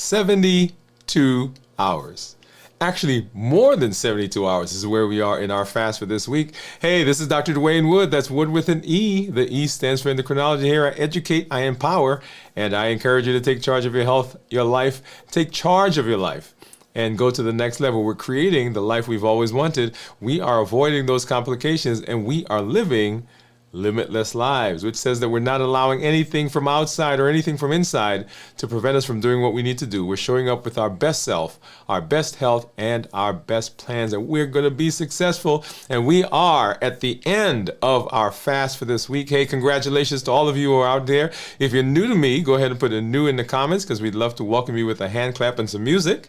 72 hours. Actually, more than 72 hours is where we are in our fast for this week. Hey, this is Dr. Dwain Woode. That's Wood with an E. The E stands for endocrinology. Here I educate, I empower, and I encourage you to take charge of your health, your life. Take charge of your life and go to the next level. We're creating the life we've always wanted. We are avoiding those complications, and we are living limitless lives, which says that we're not allowing anything from outside or anything from inside to prevent us from doing what we need to do. We're showing up with our best self, our best health, and our best plans, and we're going to be successful. And we are at the end of our fast for this week. Hey, congratulations to all of you who are out there. If you're new to me, go ahead and put a new in the comments, because we'd love to welcome you with a hand clap and some music,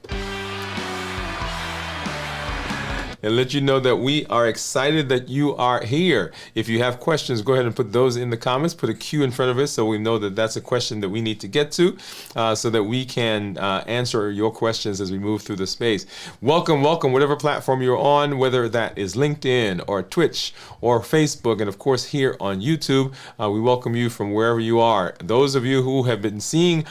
and let you know that we are excited that you are here. If you have questions, go ahead and put those in the comments. Put a Q in front of it so we know that that's a question that we need to get to, so that we can answer your questions as we move through the space. Welcome, welcome, whatever platform you're on, whether that is LinkedIn or Twitch or Facebook, and of course here on YouTube. We welcome you from wherever you are. Those of you who have been seeing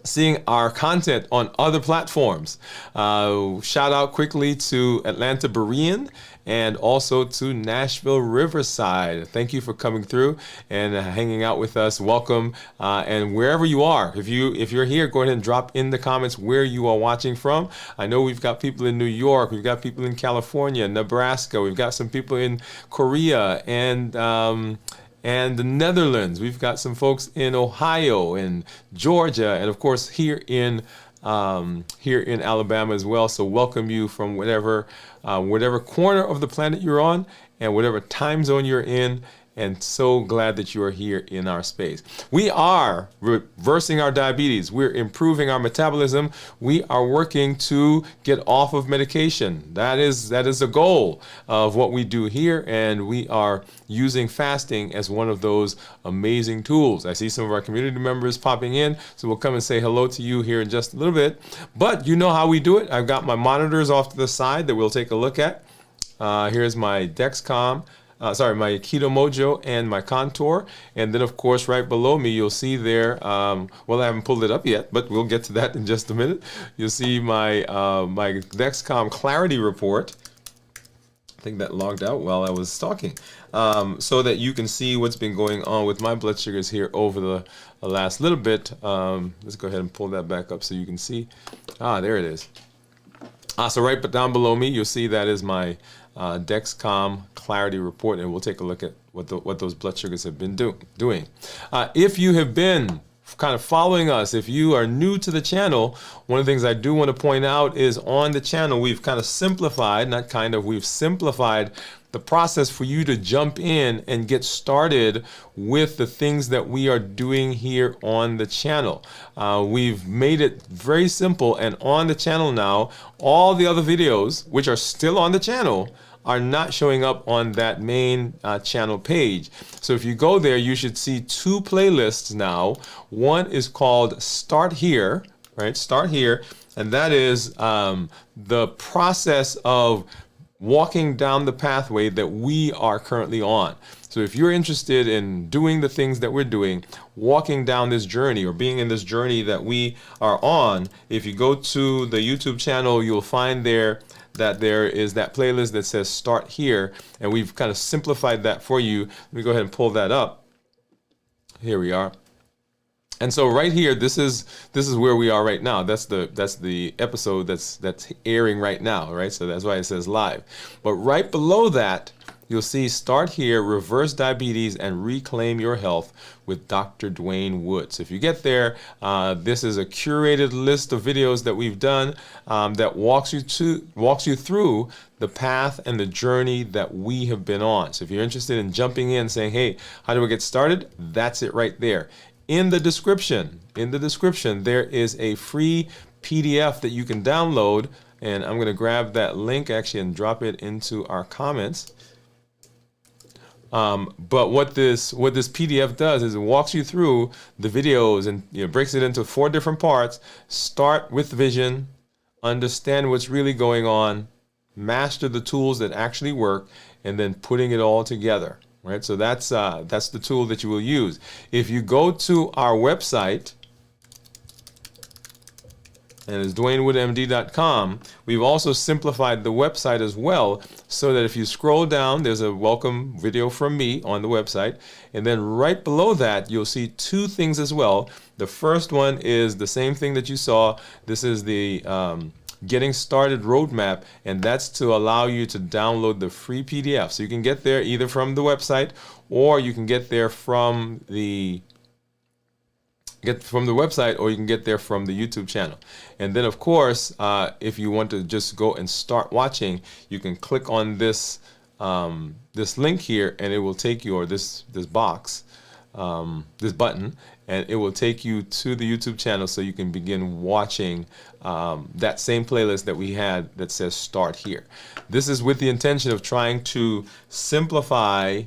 seeing our content on other platforms. Shout out quickly to Atlanta Berean and also to Nashville Riverside. Thank you for coming through and hanging out with us. Welcome. And wherever you are, if you're here, go ahead and drop in the comments where you are watching from. I know we've got people in New York, we've got people in California, Nebraska, we've got some people in Korea and the Netherlands. We've got some folks in Ohio and Georgia, and of course here in Alabama as well. So welcome you from whatever corner of the planet you're on and whatever time zone you're in. And so glad that you are here in our space. We are reversing our diabetes. We're improving our metabolism. We are working to get off of medication. That is the goal of what we do here. And we are using fasting as one of those amazing tools. I see some of our community members popping in, so we'll come and say hello to you here in just a little bit. But you know how we do it. I've got my monitors off to the side that we'll take a look at. Here's my Dexcom. My Keto Mojo and my Contour. And then, of course, right below me, you'll see there, well, I haven't pulled it up yet, but we'll get to that in just a minute. You'll see my Dexcom Clarity Report. I think that logged out while I was talking, so that you can see what's been going on with my blood sugars here over the last little bit. Let's go ahead and pull that back up so you can see. There it is. So right down below me, you'll see that is my Dexcom Clarity Report, and we'll take a look at what those blood sugars have been doing. If you have been kind of following us, if you are new to the channel, one of the things I do want to point out is on the channel we've kind of simplified, we've simplified the process for you to jump in and get started with the things that we are doing here on the channel. We've made it very simple, and on the channel now, all the other videos, which are still on the channel, are not showing up on that main channel page. So if you go there, you should see two playlists now. One is called Start Here, right? Start Here, and that is the process of walking down the pathway that we are currently on. So if you're interested in doing the things that we're doing, walking down this journey or being in this journey that we are on, if you go to the YouTube channel, you'll find there that there is that playlist that says Start Here, and we've kind of simplified that for you. Let me go ahead and pull that up. Here we are. And so right here, this is where we are right now. That's the episode that's airing right now, right? So that's why it says live. But right below that, you'll see Start Here, Reverse Diabetes and Reclaim Your Health with Dr. Dwain Woode. So if you get there, this is a curated list of videos that we've done that walks you through the path and the journey that we have been on. So if you're interested in jumping in, saying, hey, how do I get started? That's it right there. In the description, there is a free PDF that you can download, and I'm going to grab that link actually and drop it into our comments. But what this PDF does is it walks you through the videos and breaks it into 4 different parts. Start with vision, understand what's really going on, master the tools that actually work, and then putting it all together. Right, so that's the tool that you will use. If you go to our website, and it's DwainWoodeMD.com. We've also simplified the website as well, so that if you scroll down, there's a welcome video from me on the website. And then right below that, you'll see two things as well. The first one is the same thing that you saw. This is the Getting Started Roadmap, and that's to allow you to download the free PDF. So you can get there either from the website, or you can get there from the website, or you can get there from the YouTube channel. And then of course, if you want to just go and start watching, you can click on this this link here, and it will take you, or this box, this button, and it will take you to the YouTube channel, so you can begin watching that same playlist that we had that says start here. This is with the intention of trying to simplify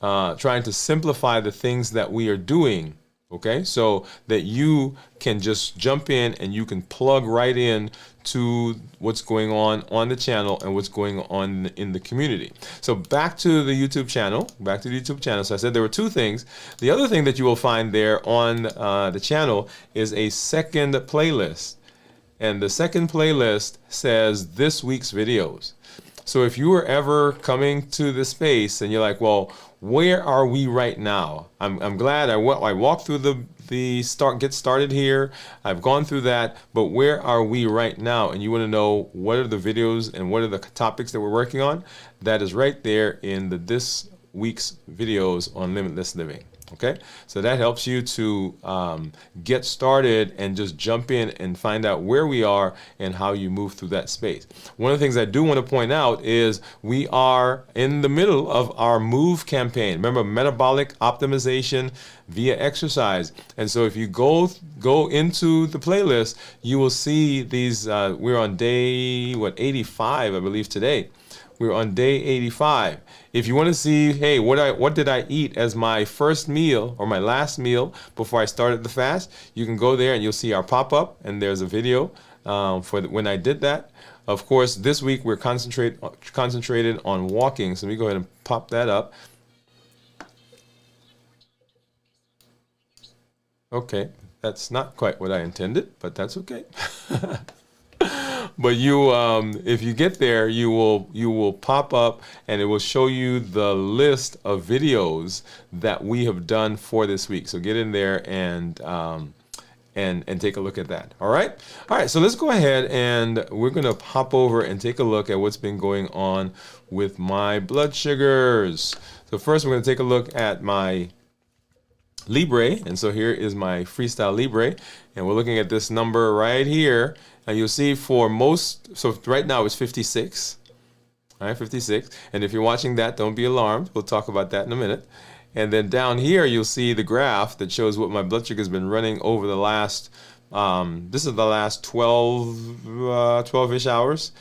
the things that we are doing, okay? So that you can just jump in and you can plug right in to what's going on the channel and what's going on in the community. So back to the YouTube channel, So I said there were two things. The other thing that you will find there on the channel is a second playlist. And the second playlist says this week's videos. So if you were ever coming to this space and you're like, well, where are we right now? I'm glad I walked through the get started here. I've gone through that, but where are we right now? And you want to know what are the videos and what are the topics that we're working on? That is right there in this week's videos on limitless living. Okay, so that helps you to get started and just jump in and find out where we are and how you move through that space. One of the things I do want to point out is we are in the middle of our MOVE campaign. Remember, metabolic optimization via exercise. And so if you go into the playlist, you will see these. We're on day 85, I believe, today. We're on day 85. If you want to see, hey, what did I eat as my first meal or my last meal before I started the fast, you can go there and you'll see our pop-up, and there's a video when I did that. Of course, this week we're concentrated on walking, so let me go ahead and pop that up. Okay, that's not quite what I intended, but that's okay. But if you get there, you will pop up, and it will show you the list of videos that we have done for this week. So get in there and take a look at that. All right. So let's go ahead, and we're gonna hop over and take a look at what's been going on with my blood sugars. So first, we're gonna take a look at my Libre, and so here is my Freestyle Libre, and we're looking at this number right here. And you'll see for most, so right now it's 56, all right, 56. And if you're watching that, don't be alarmed. We'll talk about that in a minute. And then down here, you'll see the graph that shows what my blood sugar has been running over the last, this is the last 12-ish hours.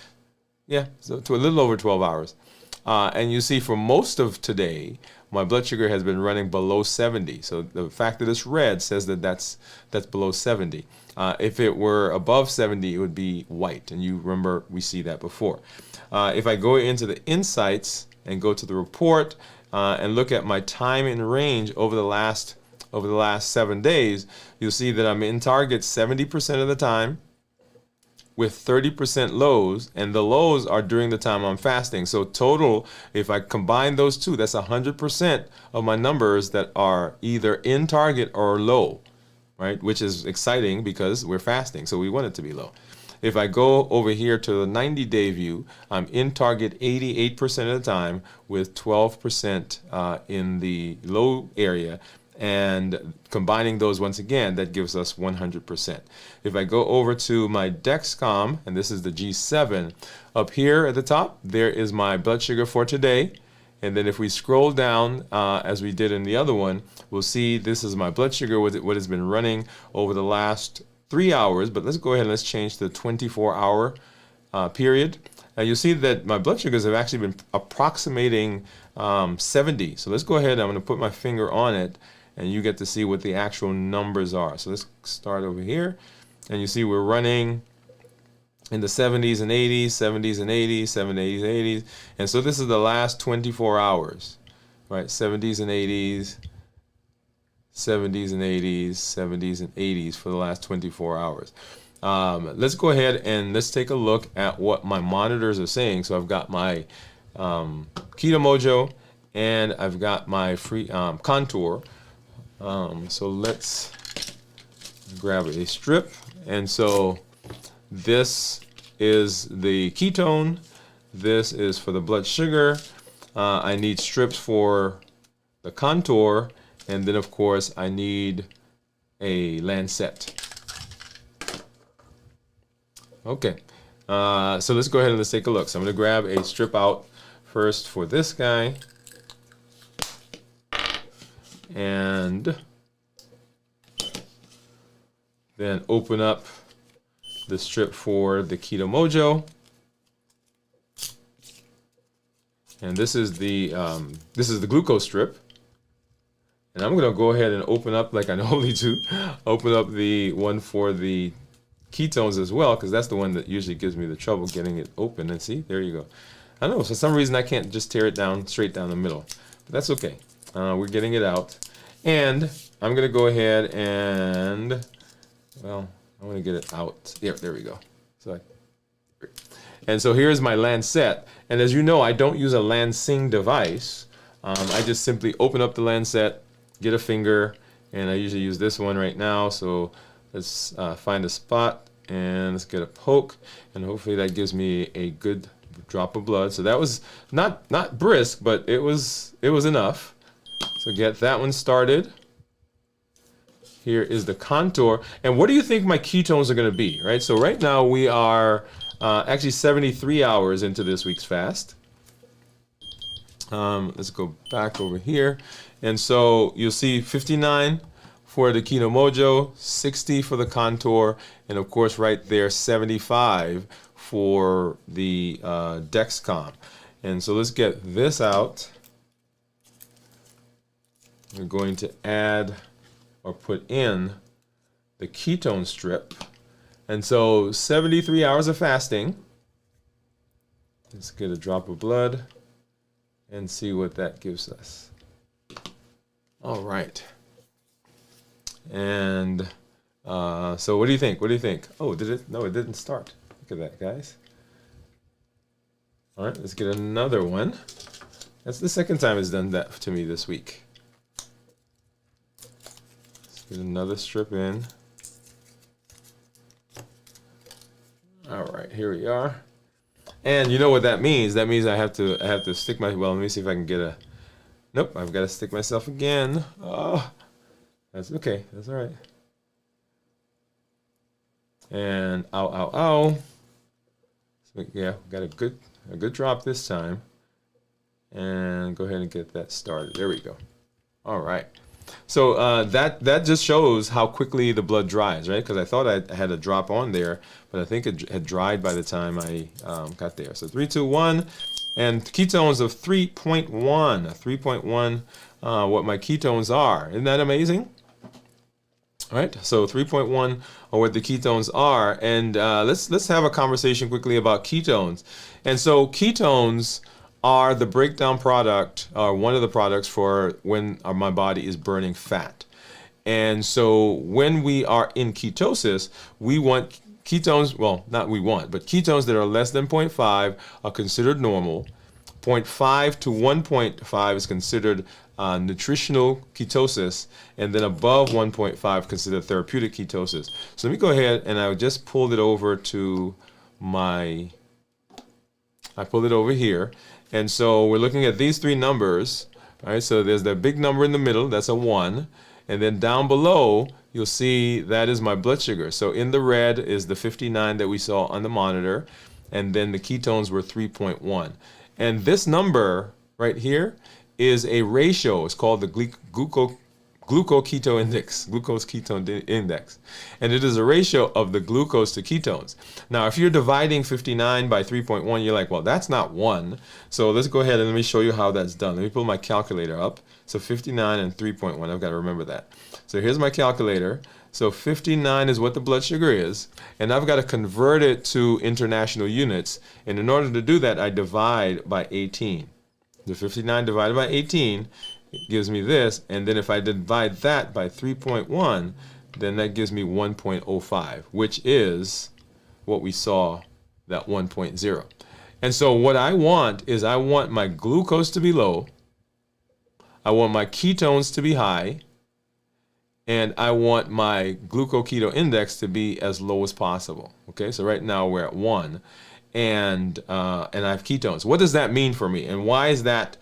Yeah, so to a little over 12 hours. And you see for most of today, my blood sugar has been running below 70. So the fact that it's red says that that's below 70. If it were above 70, it would be white. And you remember we see that before. If I go into the insights and go to the report and look at my time in range over the last 7 days, you'll see that I'm in target 70% of the time, with 30% lows, and the lows are during the time I'm fasting. So total, if I combine those two, that's 100% of my numbers that are either in target or low, right? Which is exciting because we're fasting, so we want it to be low. If I go over here to the 90-day view, I'm in target 88% of the time, with 12% in the low area. And combining those once again, that gives us 100%. If I go over to my Dexcom, and this is the G7, up here at the top, there is my blood sugar for today. And then if we scroll down, as we did in the other one, we'll see this is my blood sugar, what has been running over the last 3 hours. But let's go ahead and let's change the 24-hour period. You'll see that my blood sugars have actually been approximating 70. So let's go ahead, I'm going to put my finger on it, and you get to see what the actual numbers are. So let's start over here, and you see we're running in the 70s and 80s, 70s and 80s, 70s, 80s. And so this is the last 24 hours, right? 70s and 80s, 70s and 80s, 70s and 80s for the last 24 hours. Let's go ahead and let's take a look at what my monitors are saying. So I've got my Keto Mojo and I've got my free contour. So let's grab a strip. And so this is the ketone. This is for the blood sugar. I need strips for the contour. And then, of course, I need a lancet. Okay, so let's go ahead and let's take a look. So I'm going to grab a strip out first for this guy. And then open up the strip for the Keto Mojo. And this is the glucose strip. And I'm going to go ahead and open up, like I normally do, open up the one for the ketones as well, because that's the one that usually gives me the trouble getting it open. And see, there you go. I don't know, for some reason I can't just tear it down straight down the middle. But that's okay. We're getting it out. And I'm going to go ahead and, well, I want to get it out. There we go. And so here's my lancet. And as you know, I don't use a lancing device. I just simply open up the lancet, get a finger, and I usually use this one right now. So let's find a spot and let's get a poke, and hopefully that gives me a good drop of blood. So that was not brisk, but it was enough. So get that one started. Here is the contour, and what do you think my ketones are going to be? Right. So right now we are actually 73 hours into this week's fast. Let's go back over here. And so you'll see 59 for the Keto Mojo, 60 for the contour, and of course right there 75 for the Dexcom. And so let's get this out. We're going to add or put in the ketone strip. And so 73 hours of fasting. Let's get a drop of blood and see what that gives us. All right. And so what do you think? What do you think? Oh, did it? No, it didn't start. Look at that, guys. All right, let's get another one. That's the second time it's done that to me this week. Let's get another strip in. All right, here we are. And you know what that means? That means I have to stick my, well, let me see if I can get a, nope, I've got to stick myself again. Oh, that's okay. That's all right. And ow, ow, ow. So yeah, got a good drop this time. And go ahead and get that started. There we go. All right. So that just shows how quickly the blood dries, right? Because I thought I had a drop on there, but I think it had dried by the time I got there. So 3, 2, 1, and ketones of 3.1. 3.1, what my ketones are. Isn't that amazing? All right, so 3.1 are what the ketones are, and let's have a conversation quickly about ketones. And so ketones are the breakdown product, or one of the products for when my body is burning fat. And so when we are in ketosis, we want ketones, well, not we want, but ketones that are less than 0.5 are considered normal. 0.5 to 1.5 is considered nutritional ketosis, and then above 1.5 considered therapeutic ketosis. So let me go ahead and I just pulled it over to I pulled it over here. And so we're looking at these three numbers. All right, so there's that big number in the middle, that's a 1. And then down below, you'll see that is my blood sugar. So in the red is the 59 that we saw on the monitor, and then the ketones were 3.1. And this number right here is a ratio. It's called the glucose-keto index. And it is a ratio of the glucose to ketones. Now, if you're dividing 59 by 3.1, you're like, well, that's not 1. So let's go ahead and let me show you how that's done. Let me pull my calculator up. So 59 and 3.1, I've got to remember that. So here's my calculator. So 59 is what the blood sugar is, and I've got to convert it to international units. And in order to do that, I divide by 18. The 59 divided by 18 it gives me this. And then if I divide that by 3.1, then that gives me 1.05, which is what we saw, that 1.0. And so what I want is I want my glucose to be low, I want my ketones to be high, and I want my glucoketo index to be as low as possible. Okay, so right now we're at 1, and I have ketones. What does that mean for me, and why is that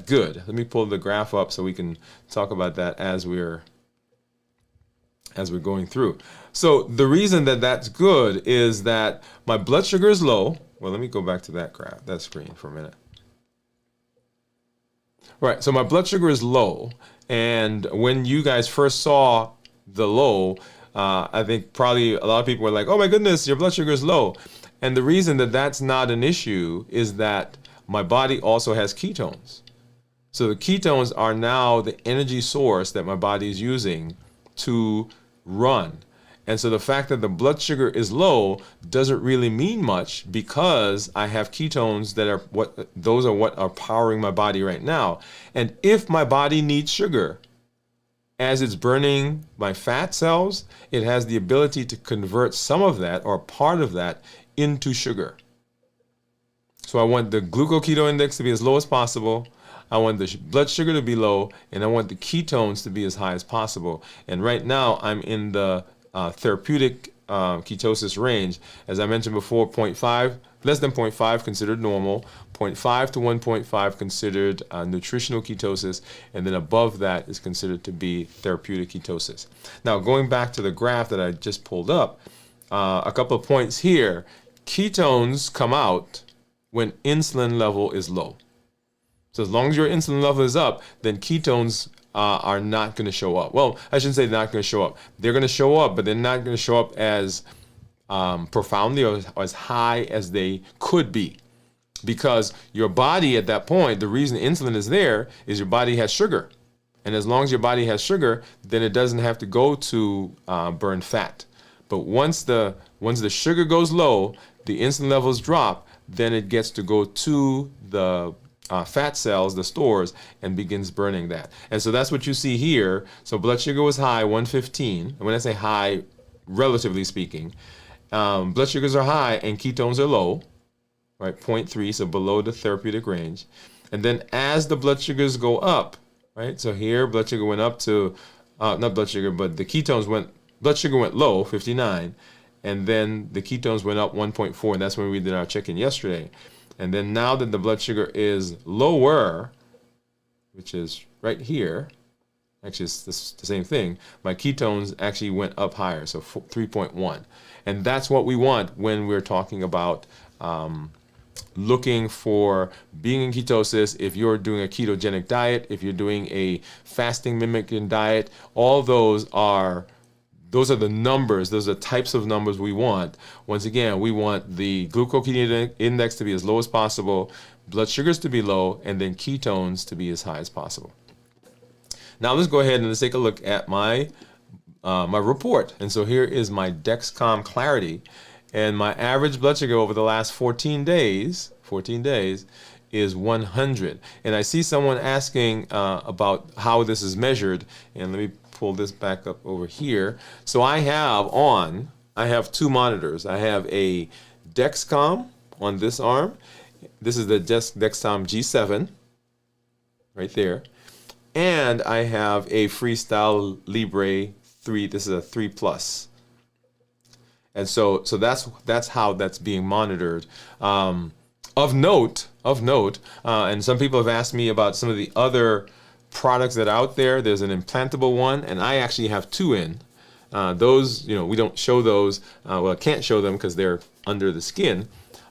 good? Let me pull the graph up so we can talk about that as we're going through. So the reason that that's good is that my blood sugar is low. Well, let me go back to that screen for a minute. Right, so my blood sugar is low, and when you guys first saw the low, I think probably a lot of people were like, oh my goodness, your blood sugar is low. And the reason that that's not an issue is that my body also has ketones. So the ketones are now the energy source that my body is using to run. And so the fact that the blood sugar is low doesn't really mean much, because I have ketones that are what are powering my body right now. And if my body needs sugar, as it's burning my fat cells, it has the ability to convert some of that or part of that into sugar. So I want the glucoketo index to be as low as possible. I want the blood sugar to be low, and I want the ketones to be as high as possible. And right now I'm in the therapeutic ketosis range. As I mentioned before, 0.5, less than 0.5 considered normal, 0.5 to 1.5 considered nutritional ketosis, and then above that is considered to be therapeutic ketosis. Now, going back to the graph that I just pulled up, a couple of points here. Ketones come out when insulin level is low. So as long as your insulin level is up, then ketones are not going to show up. Well, I shouldn't say they're not going to show up. They're going to show up, but they're not going to show up as profoundly or as high as they could be. Because your body at that point, the reason insulin is there is your body has sugar. And as long as your body has sugar, then it doesn't have to go to burn fat. But once the sugar goes low, the insulin levels drop, then it gets to go to the fat cells, the stores, and begins burning that. And so that's what you see here. So blood sugar was high, 115. And when I say high, relatively speaking, blood sugars are high and ketones are low, right? 0.3, so below the therapeutic range. And then as the blood sugars go up, right? So here, blood sugar went up to, not blood sugar, but the ketones blood sugar went low, 59. And then the ketones went up 1.4. And that's when we did our check-in yesterday. And then now that the blood sugar is lower, which is right here, actually it's the same thing, my ketones actually went up higher, so 3.1. And that's what we want when we're talking about looking for being in ketosis. If you're doing a ketogenic diet, if you're doing a fasting mimicking diet, all those are the numbers, those are the types of numbers we want. Once again, we want the glucoketo index to be as low as possible, blood sugars to be low, and then ketones to be as high as possible. Now let's go ahead and let's take a look at my report. And so here is my Dexcom Clarity, and my average blood sugar over the last 14 days is 100. And I see someone asking about how this is measured, and let me pull this back up over here. So I have two monitors. I have a Dexcom on this arm. This is the Dexcom G7 right there. And I have a Freestyle Libre 3. This is a 3 Plus. And so that's how that's being monitored. Of note, and some people have asked me about some of the other products that are out there. There's an implantable one, and I actually have two in. Those, we don't show those. Well, I can't show them because they're under the skin.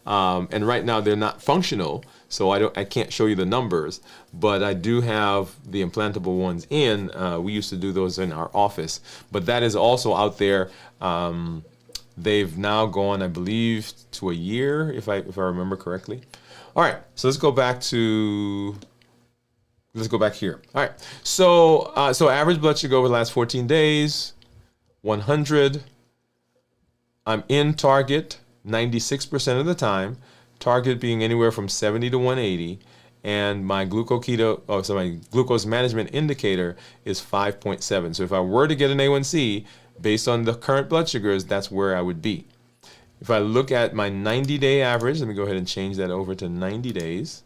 And right now they're not functional, so I can't show you the numbers. But I do have the implantable ones in. We used to do those in our office, but that is also out there. They've now gone, I believe, to a year, if I remember correctly. All right, so let's go back here. All right, so average blood sugar over the last 14 days, 100. I'm in target 96% of the time, target being anywhere from 70 to 180. and my my glucose management indicator is 5.7. So if I were to get an A1C based on the current blood sugars, that's where I would be. If I look at my 90-day average, let me go ahead and change that over to 90 days.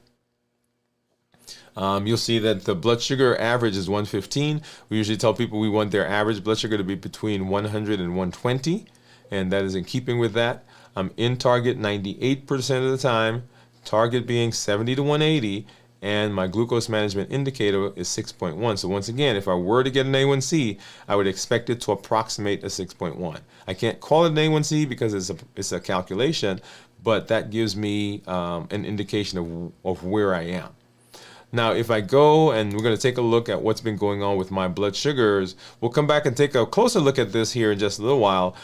You'll see that the blood sugar average is 115. We usually tell people we want their average blood sugar to be between 100 and 120, and that is in keeping with that. I'm in target 98% of the time, target being 70 to 180, and my glucose management indicator is 6.1. So once again, if I were to get an A1C, I would expect it to approximate a 6.1. I can't call it an A1C because it's a calculation, but that gives me an indication of where I am. Now, if I go and we're going to take a look at what's been going on with my blood sugars, we'll come back and take a closer look at this here in just a little while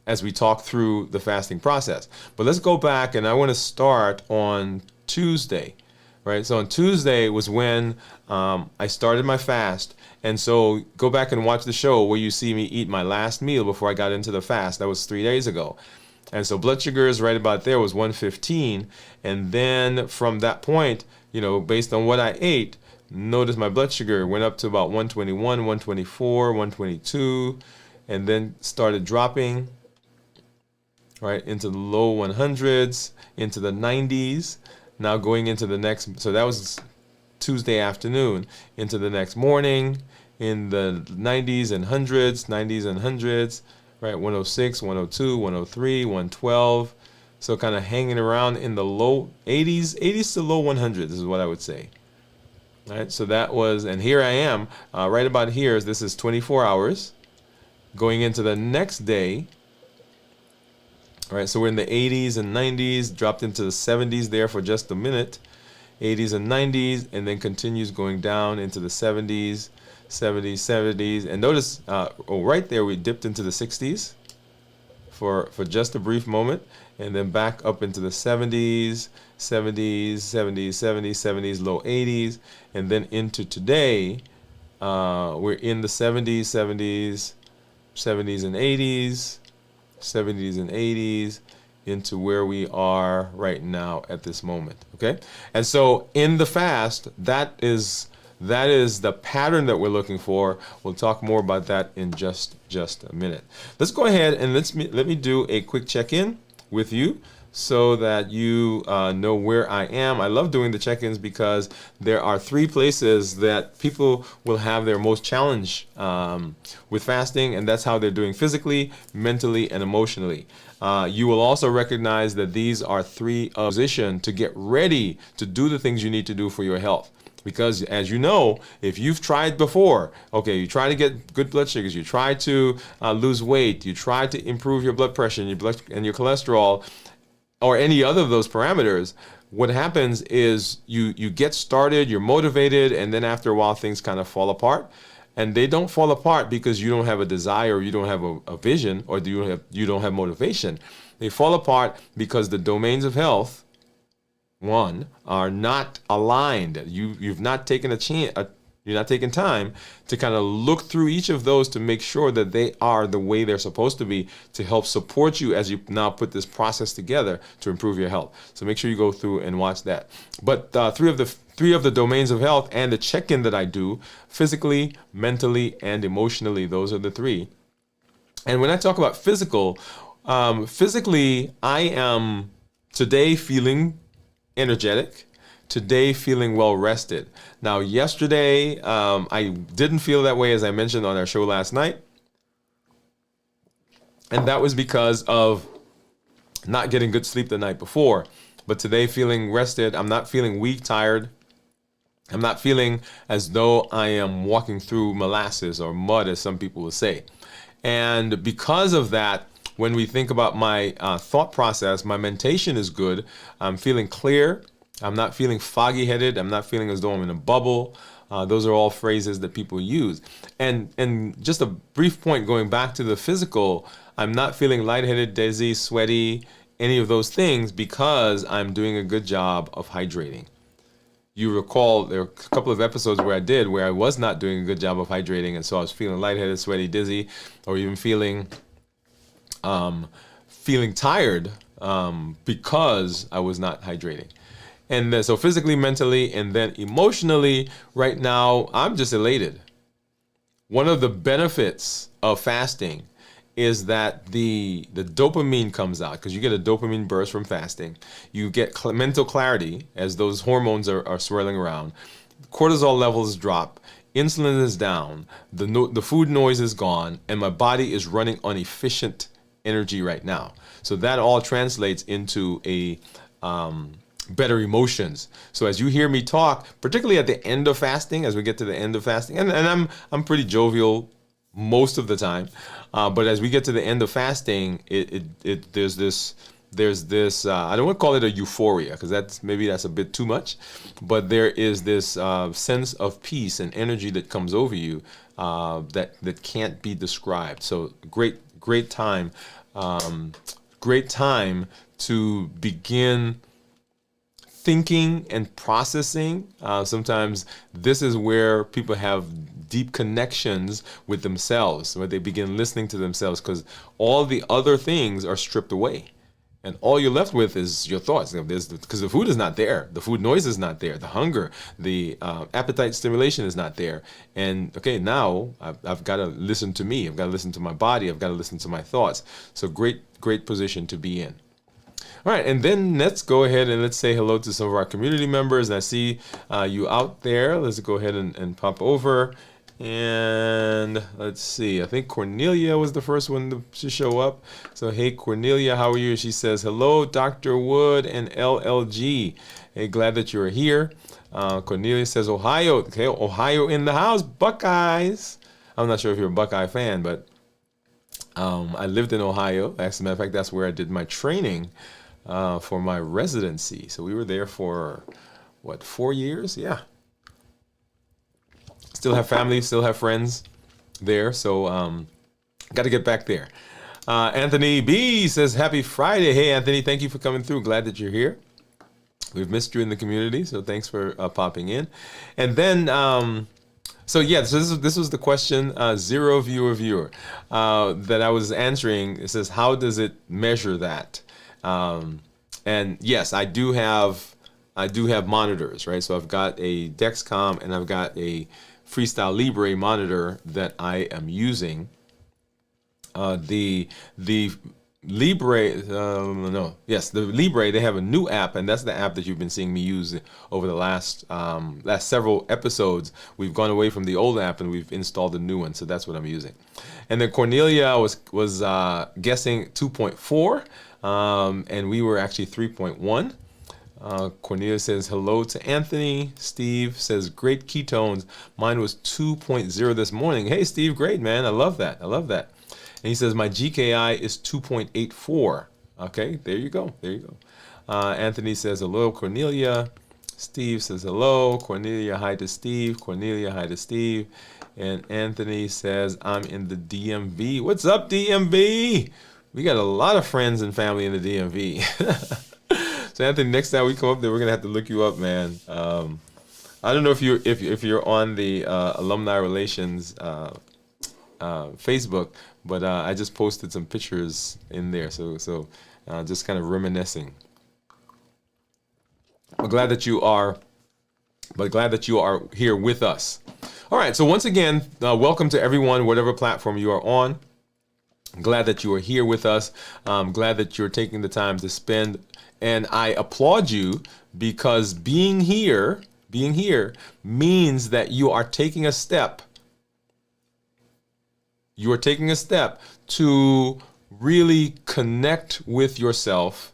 as we talk through the fasting process. But let's go back, and I want to start on Tuesday, right? So on Tuesday was when I started my fast. And so go back and watch the show where you see me eat my last meal before I got into the fast. That was 3 days ago. And so blood sugars right about there was 115. And then from that point, based on what I ate, notice my blood sugar went up to about 121, 124, 122, and then started dropping right into the low 100s, into the 90s. Now going into the next, so that was Tuesday afternoon, into the next morning in the 90s and 100s, right? 106, 102, 103, 112. So kind of hanging around in the low 80s to low 100s is what I would say. All right, so that was, and here I am, right about here. This is 24 hours. Going into the next day, all right, so we're in the 80s and 90s, dropped into the 70s there for just a minute, 80s and 90s, and then continues going down into the 70s, 70s, and notice, right there we dipped into the 60s for just a brief moment, and then back up into the 70s, low 80s, and then into today, we're in the 70s and 80s, into where we are right now at this moment, okay? And so in the fast, that is the pattern that we're looking for. We'll talk more about that in just a minute. Let's go ahead and let me do a quick check-in with you so that you know where I am. I love doing the check-ins because there are 3 places that people will have their most challenge with fasting, and that's how they're doing physically, mentally, and emotionally. You will also recognize that these are 3 positions to get ready to do the things you need to do for your health. Because as you know, if you've tried before, okay, you try to get good blood sugars, you try to lose weight, you try to improve your blood pressure and your cholesterol, or any other of those parameters, what happens is you get started, you're motivated, and then after a while things kind of fall apart. And they don't fall apart because you don't have a desire, or you don't have a vision, or you don't have motivation. They fall apart because the domains of health, one, are not aligned. You've not taken you're not taking time to kind of look through each of those to make sure that they are the way they're supposed to be, to help support you as you now put this process together to improve your health. So make sure you go through and watch that. But three of the domains of health and the check-in that I do, physically, mentally, and emotionally, those are the 3. And when I talk about physically, I am today feeling energetic, today feeling well rested. Now, yesterday, I didn't feel that way, as I mentioned on our show last night. And that was because of not getting good sleep the night before. But today, feeling rested, I'm not feeling weak, tired. I'm not feeling as though I am walking through molasses or mud, as some people will say. And because of that, when we think about my thought process, my mentation is good. I'm feeling clear. I'm not feeling foggy-headed. I'm not feeling as though I'm in a bubble. Those are all phrases that people use. And just a brief point going back to the physical, I'm not feeling lightheaded, dizzy, sweaty, any of those things, because I'm doing a good job of hydrating. You recall there are a couple of episodes where I was not doing a good job of hydrating, and so I was feeling lightheaded, sweaty, dizzy, or even feeling tired because I was not hydrating. And then, so physically, mentally, and then emotionally, right now, I'm just elated. One of the benefits of fasting is that the dopamine comes out because you get a dopamine burst from fasting. You get mental clarity as those hormones are swirling around. Cortisol levels drop. Insulin is down. The food noise is gone, and my body is running on efficient energy right now. So that all translates into a better emotions. So as you hear me talk, particularly at the end of fasting, as we get to the end of fasting, and I'm pretty jovial most of the time, but as we get to the end of fasting, there's this I don't want to call it a euphoria because that's a bit too much, but there is this sense of peace and energy that comes over you that can't be described. So great time, great time to begin thinking and processing. Sometimes this is where people have deep connections with themselves, where they begin listening to themselves because all the other things are stripped away. And all you're left with is your thoughts. Because the food is not there. The food noise is not there. The hunger, the appetite stimulation is not there. And okay, now I've got to listen to me. I've got to listen to my body. I've got to listen to my thoughts. So great position to be in. All right, and then let's go ahead and let's say hello to some of our community members. I see you out there. Let's go ahead and pop over. And let's see. I think Cornelia was the first one to show up. So, hey, Cornelia, how are you? She says, hello, Dr. Wood and LLG. Hey, glad that you're here. Cornelia says, Ohio. Okay, Ohio in the house. Buckeyes. I'm not sure if you're a Buckeye fan, but I lived in Ohio. As a matter of fact, that's where I did my training for my residency. So we were there for, 4 years? Yeah. Still have family, still have friends there. So got to get back there. Anthony B says, happy Friday. Hey, Anthony, thank you for coming through. Glad that you're here. We've missed you in the community, so thanks for popping in. And then, so this was the question, zero viewer, that I was answering. It says, how does it measure that? And yes, I do have monitors, right? So I've got a Dexcom and I've got a Freestyle Libre monitor that I am using. The Libre, the Libre, they have a new app, and that's the app that you've been seeing me use over the last several episodes. We've gone away from the old app and we've installed a new one, so that's what I'm using. And then Cornelia was guessing 2.4, and we were actually 3.1. Cornelia says hello to Anthony. Steve says great ketones. Mine was 2.0 this morning. Hey Steve, great man. I love that. And he says my GKI is 2.84. Okay, there you go. Anthony says hello, Cornelia. Steve says hello. Cornelia, hi to Steve. Cornelia, hi to Steve. And Anthony says I'm in the DMV. What's up, DMV? We got a lot of friends and family in the DMV. So Anthony, next time we come up there, we're gonna have to look you up, man. I don't know if you're on the alumni relations Facebook, but I just posted some pictures in there, so just kind of reminiscing. But glad that you are here with us. All right, so once again, welcome to everyone, whatever platform you are on. I'm glad that you are here with us. I'm glad that you're taking the time to spend. And I applaud you because being here means that you are taking a step. You are taking a step to really connect with yourself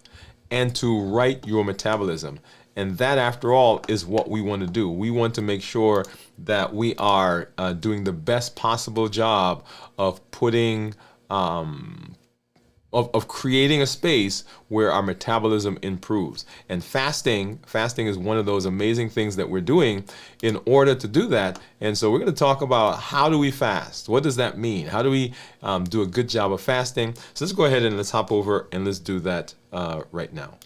and to right your metabolism. And that, after all, is what we want to do. We want to make sure that we are doing the best possible job of putting of creating a space where our metabolism improves. And fasting is one of those amazing things that we're doing in order to do that. And so we're going to talk about how do we fast? What does that mean? How do we do a good job of fasting? So let's go ahead and let's hop over and let's do that right now.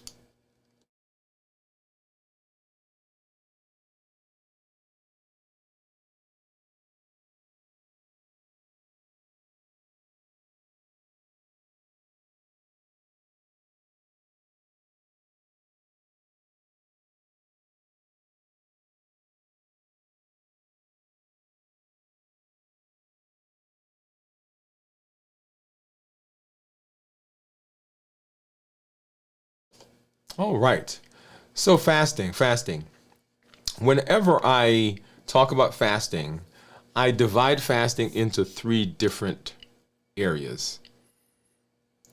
All right. So fasting. Whenever I talk about fasting, I divide fasting into three different areas: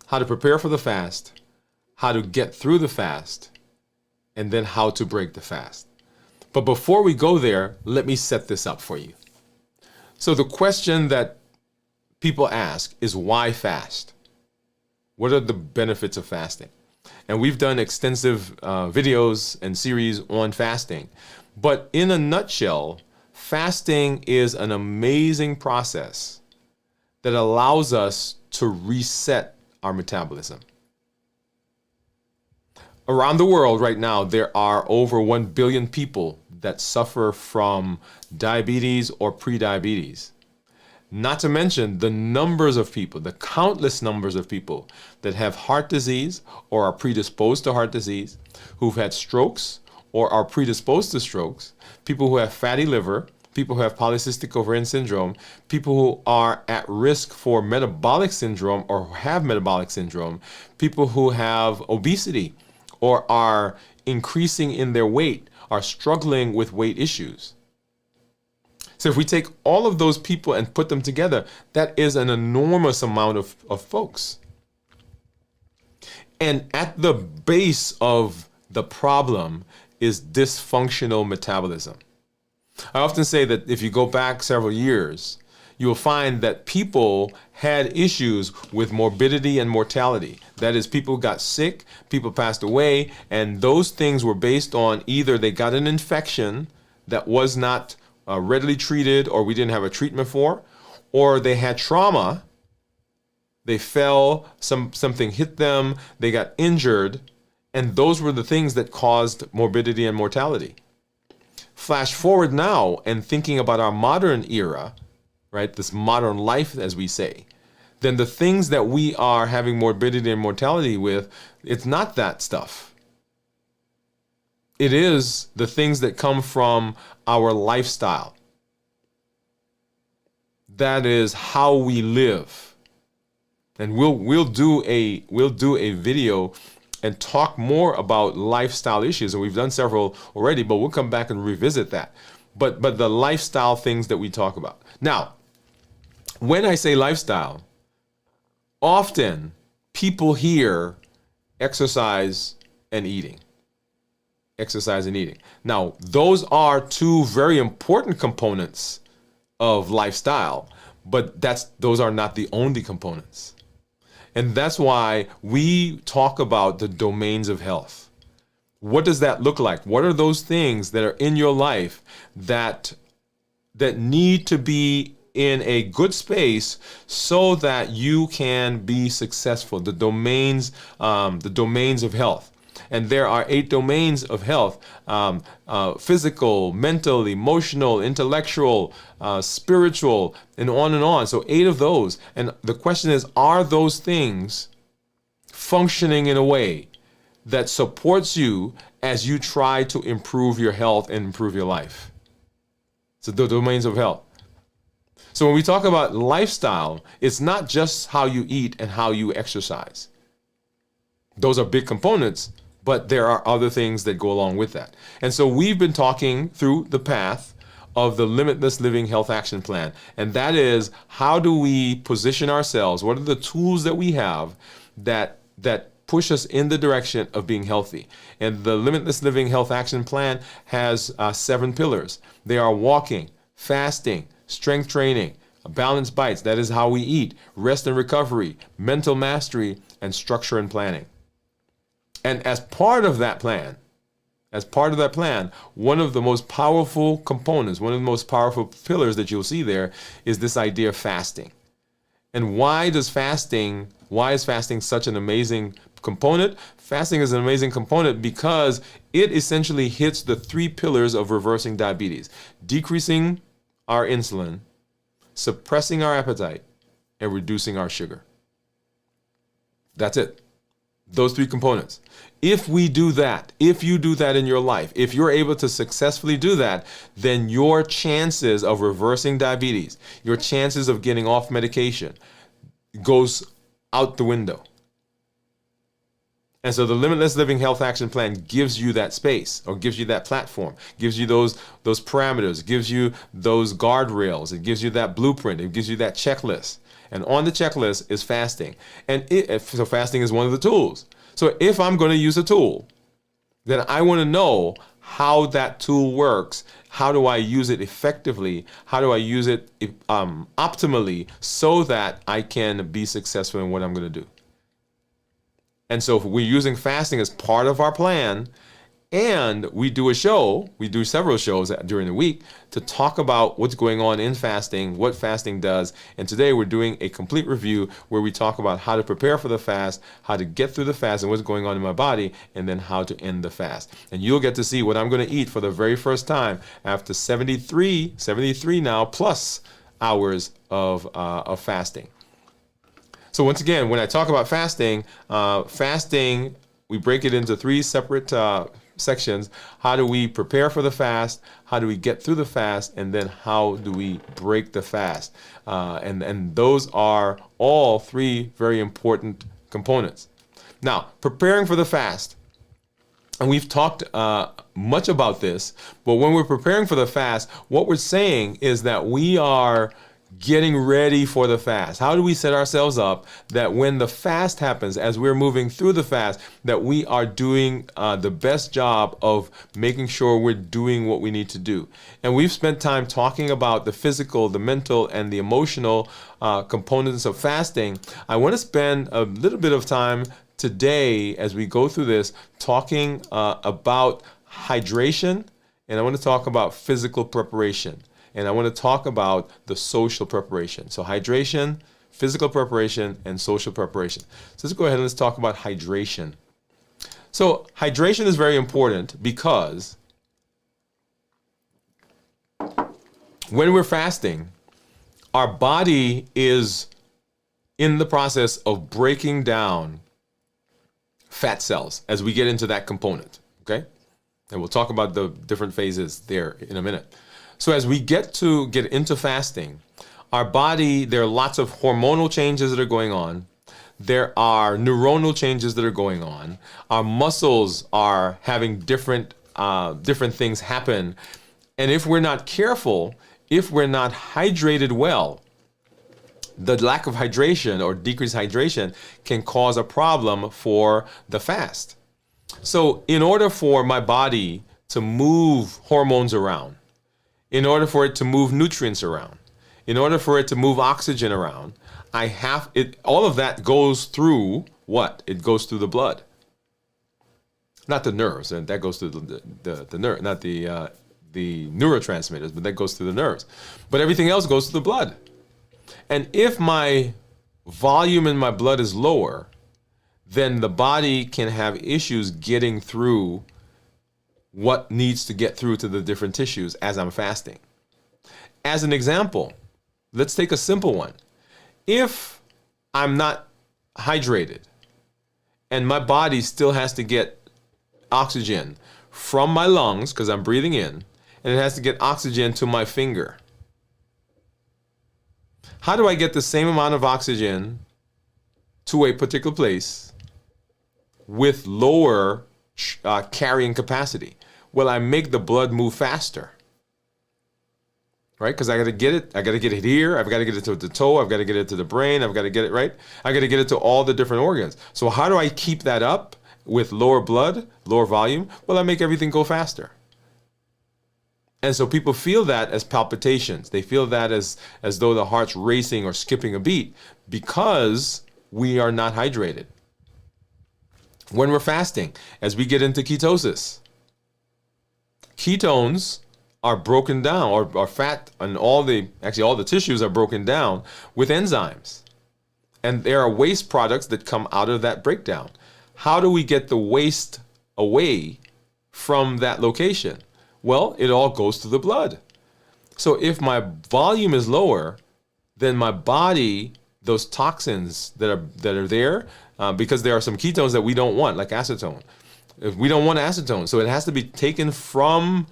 how to prepare for the fast, how to get through the fast, and then how to break the fast. But before we go there, let me set this up for you. So the question that people ask is, why fast? What are the benefits of fasting? And we've done extensive videos and series on fasting. But in a nutshell, fasting is an amazing process that allows us to reset our metabolism. Around the world right now, there are over 1 billion people that suffer from diabetes or prediabetes. Not to mention the numbers of people, the countless numbers of people that have heart disease or are predisposed to heart disease, who've had strokes or are predisposed to strokes, people who have fatty liver, people who have polycystic ovarian syndrome, people who are at risk for metabolic syndrome or have metabolic syndrome, people who have obesity or are increasing in their weight, are struggling with weight issues. So if we take all of those people and put them together, that is an enormous amount of folks. And at the base of the problem is dysfunctional metabolism. I often say that if you go back several years, you will find that people had issues with morbidity and mortality. That is, people got sick, people passed away, and those things were based on either they got an infection that was not readily treated, or we didn't have a treatment for, or they had trauma, they fell, something hit them, they got injured, and those were the things that caused morbidity and mortality. Flash forward now and thinking about our modern era, right, this modern life, as we say, then the things that we are having morbidity and mortality with, it's not that stuff. It is the things that come from our lifestyle. That is how we live. And we'll do a video and talk more about lifestyle issues. And we've done several already, but we'll come back and revisit that. But the lifestyle things that we talk about. Now, when I say lifestyle, often people hear exercise and eating. Exercise and eating. Now, those are two very important components of lifestyle, but those are not the only components. And that's why we talk about the domains of health. What does that look like? What are those things that are in your life that need to be in a good space so that you can be successful? The domains of health. And there are 8 domains of health: physical, mental, emotional, intellectual, spiritual, and on and on. So 8 of those. And the question is, are those things functioning in a way that supports you as you try to improve your health and improve your life? So the domains of health. So when we talk about lifestyle, it's not just how you eat and how you exercise. Those are big components, but there are other things that go along with that. And so we've been talking through the path of the Limitless Living Health Action Plan. And that is, how do we position ourselves? What are the tools that we have that push us in the direction of being healthy? And the Limitless Living Health Action Plan has 7 pillars. They are walking, fasting, strength training, balanced bites, that is how we eat, rest and recovery, mental mastery, and structure and planning. And as part of that plan, one of the most powerful components, one of the most powerful pillars that you'll see there is this idea of fasting. And why is fasting such an amazing component? Fasting is an amazing component because it essentially hits the 3 pillars of reversing diabetes: decreasing our insulin, suppressing our appetite, and reducing our sugar. That's it. Those 3 components. If we do that, if you do that in your life, if you're able to successfully do that, then your chances of reversing diabetes, your chances of getting off medication goes out the window. And so the Limitless Living Health Action Plan gives you that space, or gives you that platform, gives you those parameters, gives you those guardrails, it gives you that blueprint, it gives you that checklist. And on the checklist is fasting. And so fasting is one of the tools. So if I'm going to use a tool, then I want to know how that tool works. How do I use it effectively? How do I use it optimally so that I can be successful in what I'm going to do? And so if we're using fasting as part of our plan, and we do several shows during the week to talk about what's going on in fasting, what fasting does. And today we're doing a complete review where we talk about how to prepare for the fast, how to get through the fast and what's going on in my body, and then how to end the fast. And you'll get to see what I'm going to eat for the very first time after 73 now plus hours of fasting. So once again, when I talk about fasting, we break it into three separate sections. How do we prepare for the fast? How do we get through the fast? And then how do we break the fast? And those are all three very important components. Now, preparing for the fast. And we've talked much about this, but when we're preparing for the fast, what we're saying is that we are getting ready for the fast. How do we set ourselves up that when the fast happens, as we're moving through the fast, that we are doing the best job of making sure we're doing what we need to do? And we've spent time talking about the physical, the mental, and the emotional components of fasting. I want to spend a little bit of time today as we go through this talking about hydration, and I want to talk about physical preparation. And I want to talk about the social preparation. So hydration, physical preparation, and social preparation. So let's go ahead and let's talk about hydration. So hydration is very important because when we're fasting, our body is in the process of breaking down fat cells as we get into that component, okay? And we'll talk about the different phases there in a minute. So as we get into fasting, our body, there are lots of hormonal changes that are going on. There are neuronal changes that are going on. Our muscles are having different things happen. And if we're not careful, if we're not hydrated well, the lack of hydration or decreased hydration can cause a problem for the fast. So in order for my body to move hormones around, in order for it to move nutrients around, in order for it to move oxygen around, all of that goes through what? It goes through the blood. Not the nerves, and that goes through the nerve, not the neurotransmitters, but that goes through the nerves. But everything else goes through the blood. And if my volume in my blood is lower, then the body can have issues getting through what needs to get through to the different tissues as I'm fasting. As an example, let's take a simple one. If I'm not hydrated and my body still has to get oxygen from my lungs because I'm breathing in, and it has to get oxygen to my finger, how do I get the same amount of oxygen to a particular place with lower carrying capacity? Well, I make the blood move faster, right? Because I got to get it here. I've got to get it to the toe. I've got to get it to the brain. I've got to get it right. I got to get it to all the different organs. So how do I keep that up with lower blood, lower volume? Well, I make everything go faster. And so people feel that as palpitations. They feel that as though the heart's racing or skipping a beat because we are not hydrated. When we're fasting, as we get into ketosis, ketones are broken down, or fat and all the tissues are broken down with enzymes. And there are waste products that come out of that breakdown. How do we get the waste away from that location? Well, it all goes through the blood. So if my volume is lower, then my body, those toxins that are there, because there are some ketones that we don't want, like acetone. If we don't want acetone, so it has to be taken from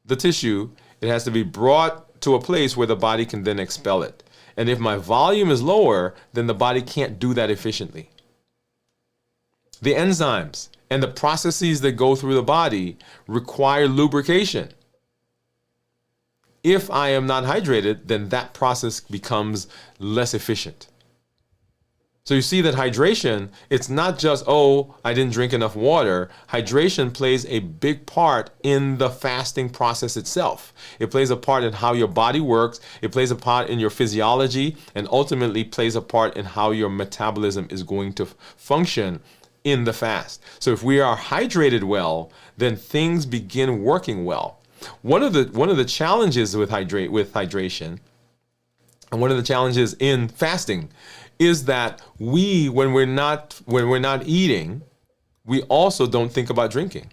the tissue. It has to be brought to a place where the body can then expel it. And if my volume is lower, then the body can't do that efficiently. The enzymes and the processes that go through the body require lubrication. If I am not hydrated, then that process becomes less efficient. So you see that hydration, it's not just, oh, I didn't drink enough water. Hydration plays a big part in the fasting process itself. It plays a part in how your body works. It plays a part in your physiology, and ultimately plays a part in how your metabolism is going to function in the fast. So if we are hydrated well, then things begin working well. One of the challenges with hydration, and one of the challenges in fasting, is that when we're not eating, we also don't think about drinking,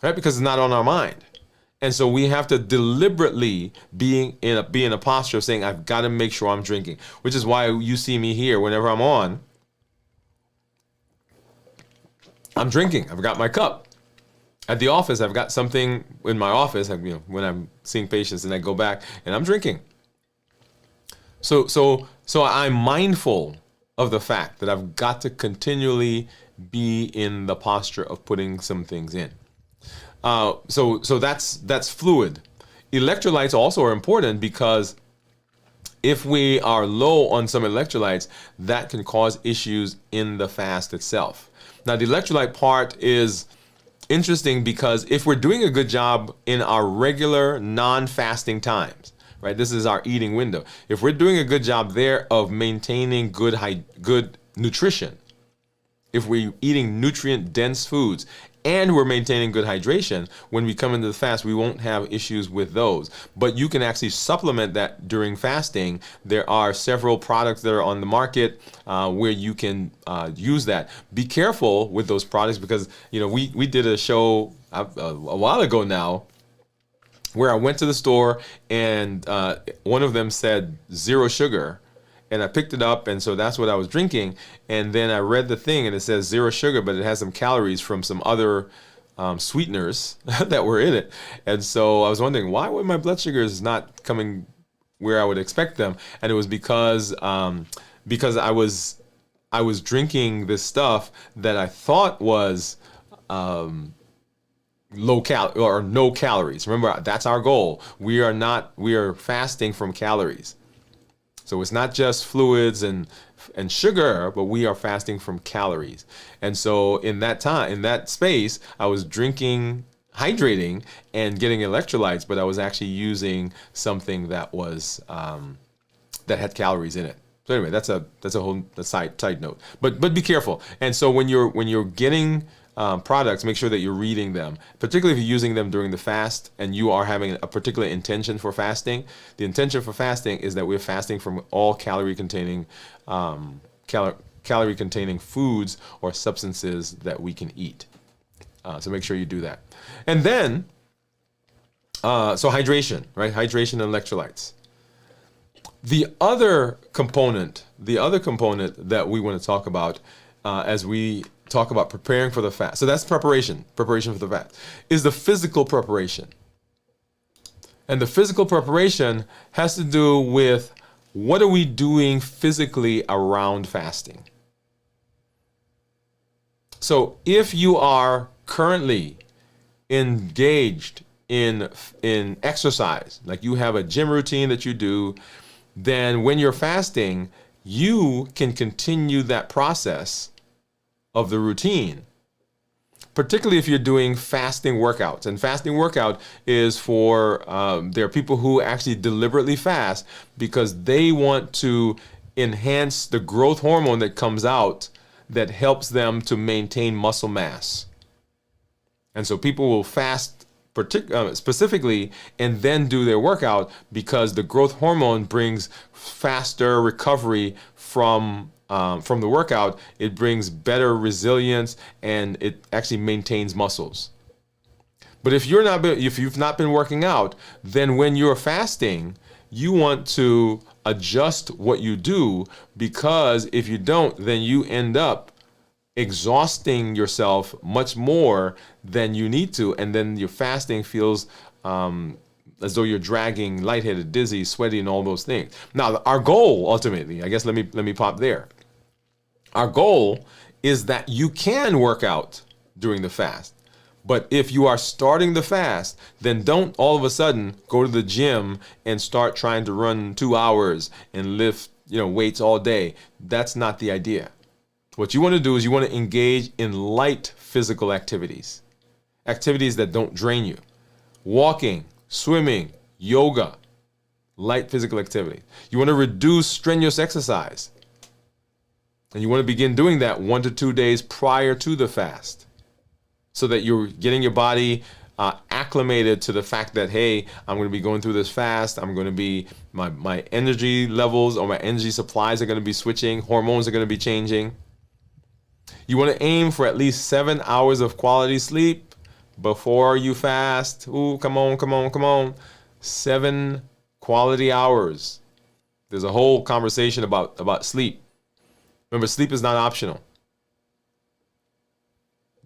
right? Because it's not on our mind. And so we have to deliberately be in a posture of saying, I've got to make sure I'm drinking, which is why you see me here whenever I'm on, I'm drinking. I've got my cup. At the office, I've got something in my office, when I'm seeing patients, and I go back and I'm drinking. So I'm mindful of the fact that I've got to continually be in the posture of putting some things in. So that's fluid. Electrolytes also are important, because if we are low on some electrolytes, that can cause issues in the fast itself. Now, the electrolyte part is interesting, because if we're doing a good job in our regular non-fasting times, right? This is our eating window. If we're doing a good job there of maintaining good nutrition, if we're eating nutrient-dense foods and we're maintaining good hydration, when we come into the fast, we won't have issues with those. But you can actually supplement that during fasting. There are several products that are on the market where you can use that. Be careful with those products, because we did a show a while ago now, where I went to the store and one of them said 0 sugar, and I picked it up, and so that's what I was drinking. And then I read the thing, and it says 0 sugar, but it has some calories from some other sweeteners that were in it. And so I was wondering, why were my blood sugars not coming where I would expect them? And it was because I was drinking this stuff that I thought was no calories. Remember, that's our goal. We are fasting from calories. So it's not just fluids and sugar, but we are fasting from calories. And so in that space, I was drinking, hydrating, and getting electrolytes, but I was actually using something that was that had calories in it. So anyway, that's a whole side note. But be careful. And so when you're getting products, make sure that you're reading them, particularly if you're using them during the fast and you are having a particular intention for fasting. The intention for fasting is that we're fasting from all calorie-containing foods or substances that we can eat. So make sure you do that. And then, so hydration, right? Hydration and electrolytes. The other component that we want to talk about as we talk about preparing for the fast. So that's preparation for the fast, is the physical preparation. And the physical preparation has to do with what are we doing physically around fasting. So if you are currently engaged in exercise, like you have a gym routine that you do, then when you're fasting, you can continue that process of the routine, particularly if you're doing fasting workouts. And fasting workout is for, there are people who actually deliberately fast because they want to enhance the growth hormone that comes out that helps them to maintain muscle mass. And so people will fast specifically and then do their workout because the growth hormone brings faster recovery from the workout. It brings better resilience and it actually maintains muscles. But if you've not been working out, then when you're fasting, you want to adjust what you do, because if you don't, then you end up exhausting yourself much more than you need to, and then your fasting feels as though you're dragging, lightheaded, dizzy, sweaty, and all those things. Now, our goal ultimately, I guess let me pop there. Our goal is that you can work out during the fast. But if you are starting the fast, then don't all of a sudden go to the gym and start trying to run 2 hours and lift, weights all day. That's not the idea. What you want to do is you want to engage in light physical activities, activities that don't drain you. Walking, swimming, yoga, light physical activity. You want to reduce strenuous exercise. And you want to begin doing that 1 to 2 days prior to the fast, so that you're getting your body acclimated to the fact that, hey, I'm going to be going through this fast. I'm going to be, my energy levels or my energy supplies are going to be switching. Hormones are going to be changing. You want to aim for at least 7 hours of quality sleep before you fast. Ooh, come on. 7 quality hours. There's a whole conversation about sleep. Remember, sleep is not optional.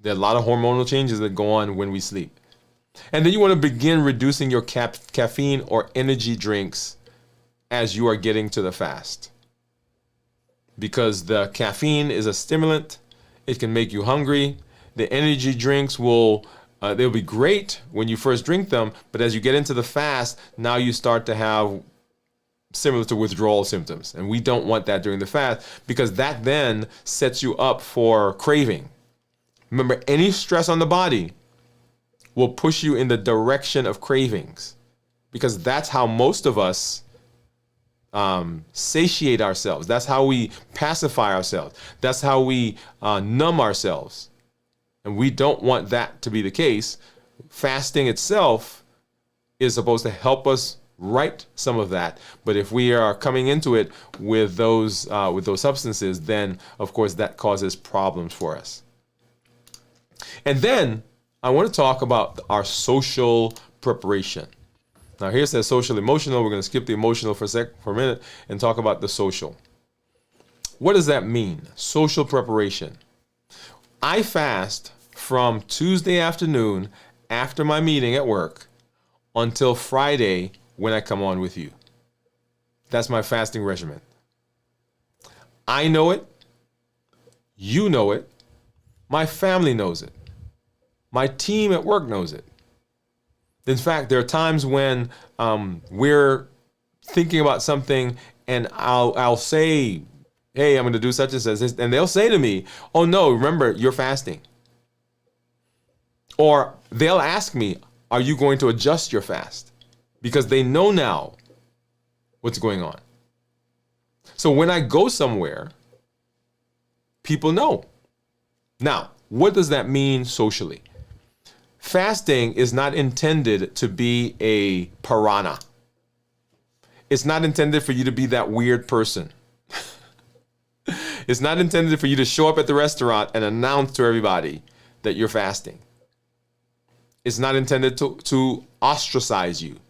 There are a lot of hormonal changes that go on when we sleep. And then you want to begin reducing your caffeine or energy drinks as you are getting to the fast. Because the caffeine is a stimulant. It can make you hungry. The energy drinks they'll be great when you first drink them, but as you get into the fast, now you start to have similar to withdrawal symptoms. And we don't want that during the fast, because that then sets you up for craving. Remember, any stress on the body will push you in the direction of cravings, because that's how most of us satiate ourselves. That's how we pacify ourselves. That's how we numb ourselves. And we don't want that to be the case. Fasting itself is supposed to help us right some of that. But if we are coming into it with those substances, then of course that causes problems for us. And then I want to talk about our social preparation. Now here it says social emotional. We're going to skip the emotional for a minute and talk about the social. What does that mean? Social preparation. I fast from Tuesday afternoon after my meeting at work until Friday when I come on with you. That's my fasting regimen. I know it. You know it. My family knows it. My team at work knows it. In fact, there are times when we're thinking about something and I'll say, hey, I'm going to do such and such, and they'll say to me, oh no, remember, you're fasting. Or they'll ask me, are you going to adjust your fast? Because they know now what's going on. So when I go somewhere, people know. Now, what does that mean socially? Fasting is not intended to be a piranha. It's not intended for you to be that weird person. It's not intended for you to show up at the restaurant and announce to everybody that you're fasting. It's not intended to ostracize you.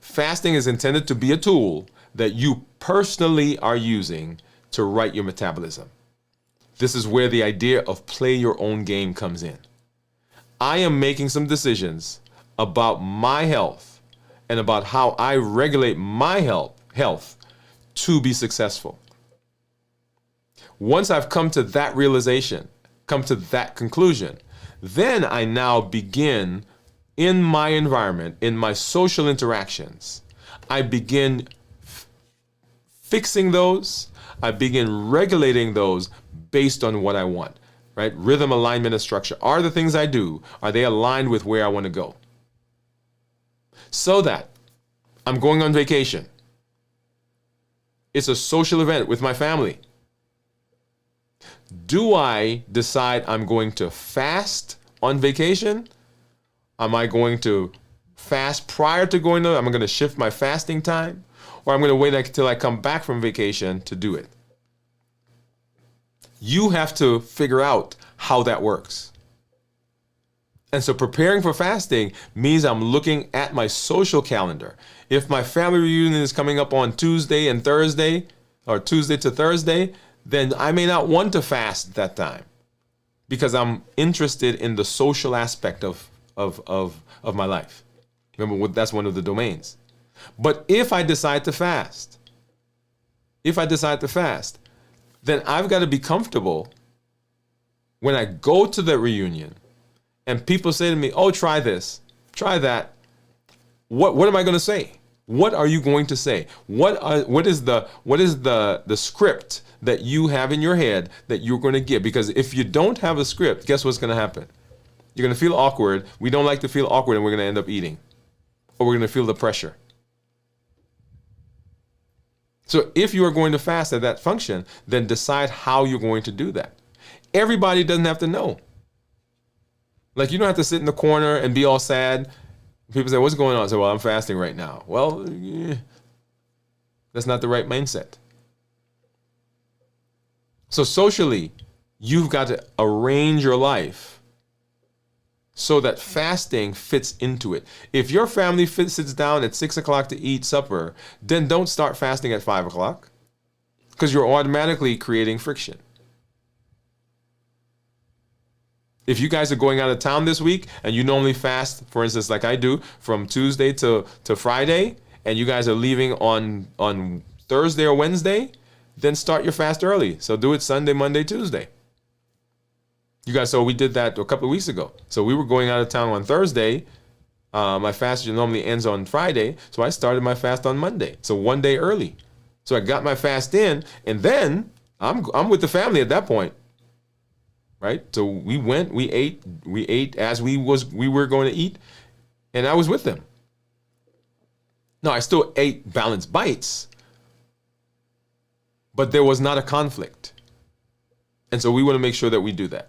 Fasting is intended to be a tool that you personally are using to right your metabolism. This is where the idea of play your own game comes in. I am making some decisions about my health and about how I regulate my health to be successful. Once I've come to that realization, come to that conclusion, then I now begin in my environment, in my social interactions. I begin fixing those. I begin regulating those based on what I want, right? Rhythm, alignment, and structure. Are the things I do, are they aligned with where I want to go? So that I'm going on vacation. It's a social event with my family. Do I decide I'm going to fast on vacation? Am I going to fast prior to going there? Am I going to shift my fasting time? Or I'm going to wait until I come back from vacation to do it? You have to figure out how that works. And so preparing for fasting means I'm looking at my social calendar. If my family reunion is coming up on Tuesday and Thursday, or Tuesday to Thursday, then I may not want to fast that time because I'm interested in the social aspect of my life. Remember, that's one of the domains. But if I decide to fast, then I've got to be comfortable when I go to the reunion and people say to me, oh, try this, try that. What am I going to say? What are you going to say? What is the script that you have in your head that you're going to give? Because if you don't have a script, guess what's going to happen? You're going to feel awkward. We don't like to feel awkward, and we're going to end up eating, or we're going to feel the pressure. So if you are going to fast at that function, then decide how you're going to do that. Everybody doesn't have to know. Like, you don't have to sit in the corner and be all sad. People say, what's going on? I say, well, I'm fasting right now. Well, that's not the right mindset. So socially, you've got to arrange your life so that fasting fits into it. If your family sits down at 6 o'clock to eat supper, then don't start fasting at 5 o'clock, because you're automatically creating friction. If you guys are going out of town this week and you normally fast, for instance, like I do, from Tuesday to Friday, and you guys are leaving on Thursday or Wednesday, then start your fast early. So do it Sunday, Monday, Tuesday. You guys, so we did that a couple of weeks ago. So we were going out of town on Thursday. My fast normally ends on Friday, so I started my fast on Monday. So one day early. So I got my fast in, and then I'm with the family at that point. Right? So we ate as we were going to eat, and I was with them. No, I still ate balanced bites, but there was not a conflict. And so we want to make sure that we do that.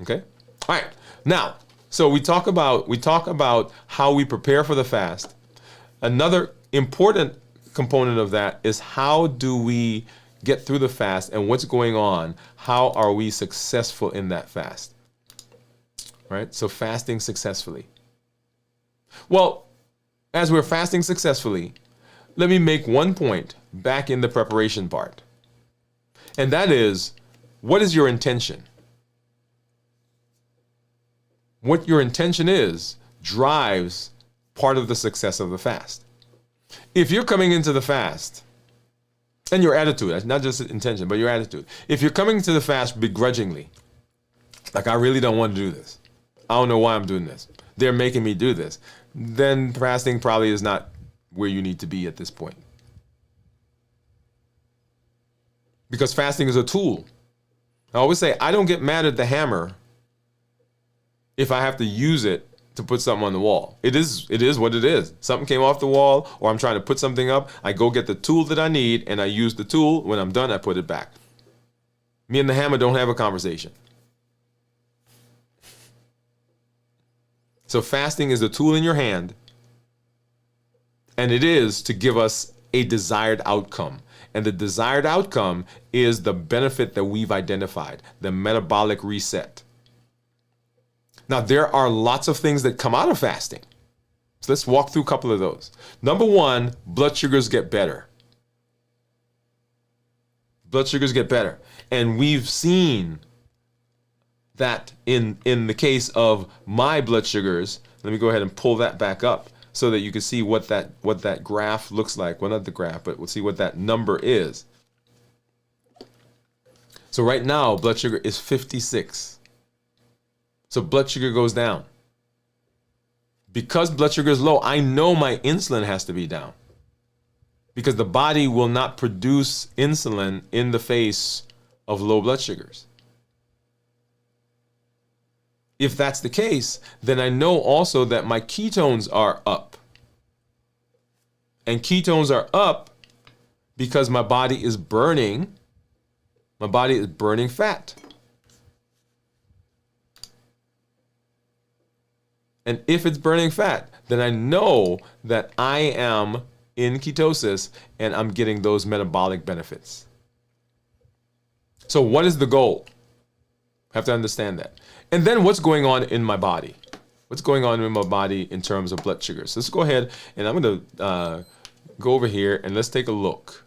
Okay? All right. Now, so we talk about how we prepare for the fast. Another important component of that is, how do we get through the fast, and what's going on? How are we successful in that fast? Right? So fasting successfully. Well, as we're fasting successfully, let me make one point back in the preparation part. And that is, what is your intention? What your intention is drives part of the success of the fast. If you're coming into the fast, and your attitude, not just intention, but your attitude. If you're coming to the fast begrudgingly, like, I really don't want to do this, I don't know why I'm doing this, they're making me do this, then fasting probably is not where you need to be at this point. Because fasting is a tool. I always say, I don't get mad at the hammer if I have to use it to put something on the wall. It is what it is. Something came off the wall, or I'm trying to put something up. I go get the tool that I need, and I use the tool. When I'm done, I put it back. Me and the hammer don't have a conversation. So fasting is a tool in your hand, and it is to give us a desired outcome. And the desired outcome is the benefit that we've identified, the metabolic reset. Now, there are lots of things that come out of fasting. So let's walk through a couple of those. Number one, blood sugars get better. Blood sugars get better. And we've seen that in the case of my blood sugars. Let me go ahead and pull that back up so that you can see what that graph looks like. Well, not the graph, but we'll see what that number is. So right now, blood sugar is 56. So blood sugar goes down. Because blood sugar is low, I know my insulin has to be down, because the body will not produce insulin in the face of low blood sugars. If that's the case, then I know also that my ketones are up. And ketones are up because my body is burning fat. And if it's burning fat, then I know that I am in ketosis and I'm getting those metabolic benefits. So what is the goal? I have to understand that. And then what's going on in my body? What's going on in my body in terms of blood sugar? So let's go ahead, and I'm going to go over here and let's take a look.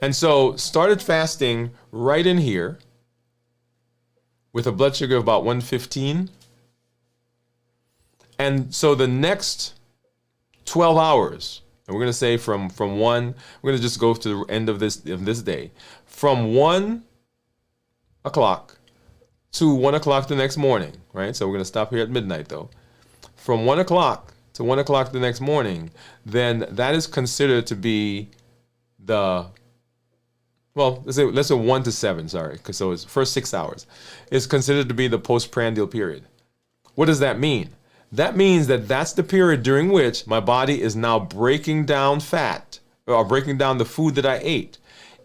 And so started fasting right in here with a blood sugar of about 115. And so the next 12 hours, And we're going to say from one, we're going to just go to the end of this day. From 1 o'clock to 1 o'clock the next morning, right? So we're going to stop here at midnight though. From 1 o'clock to 1 o'clock the next morning, then that is considered to be the, well, let's say 1 to 7, sorry, because so it's first 6 hours. It's considered to be the postprandial period. What does that mean? That means that that's the period during which my body is now breaking down fat, or breaking down the food that I ate,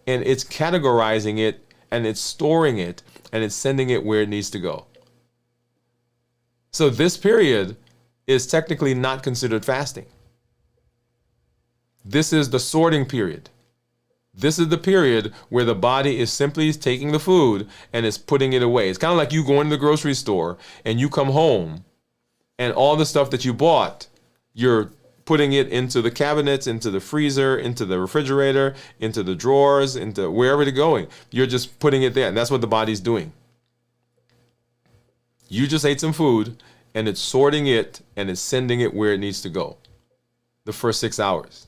and it's categorizing it, and it's storing it, and it's sending it where it needs to go. So this period is technically not considered fasting. This is the sorting period. This is the period where the body is simply taking the food and is putting it away. It's kind of like you going to the grocery store and you come home and all the stuff that you bought, you're putting it into the cabinets, into the freezer, into the refrigerator, into the drawers, into wherever it's going. You're just putting it there. And that's what the body's doing. You just ate some food and it's sorting it and it's sending it where it needs to go. The first 6 hours.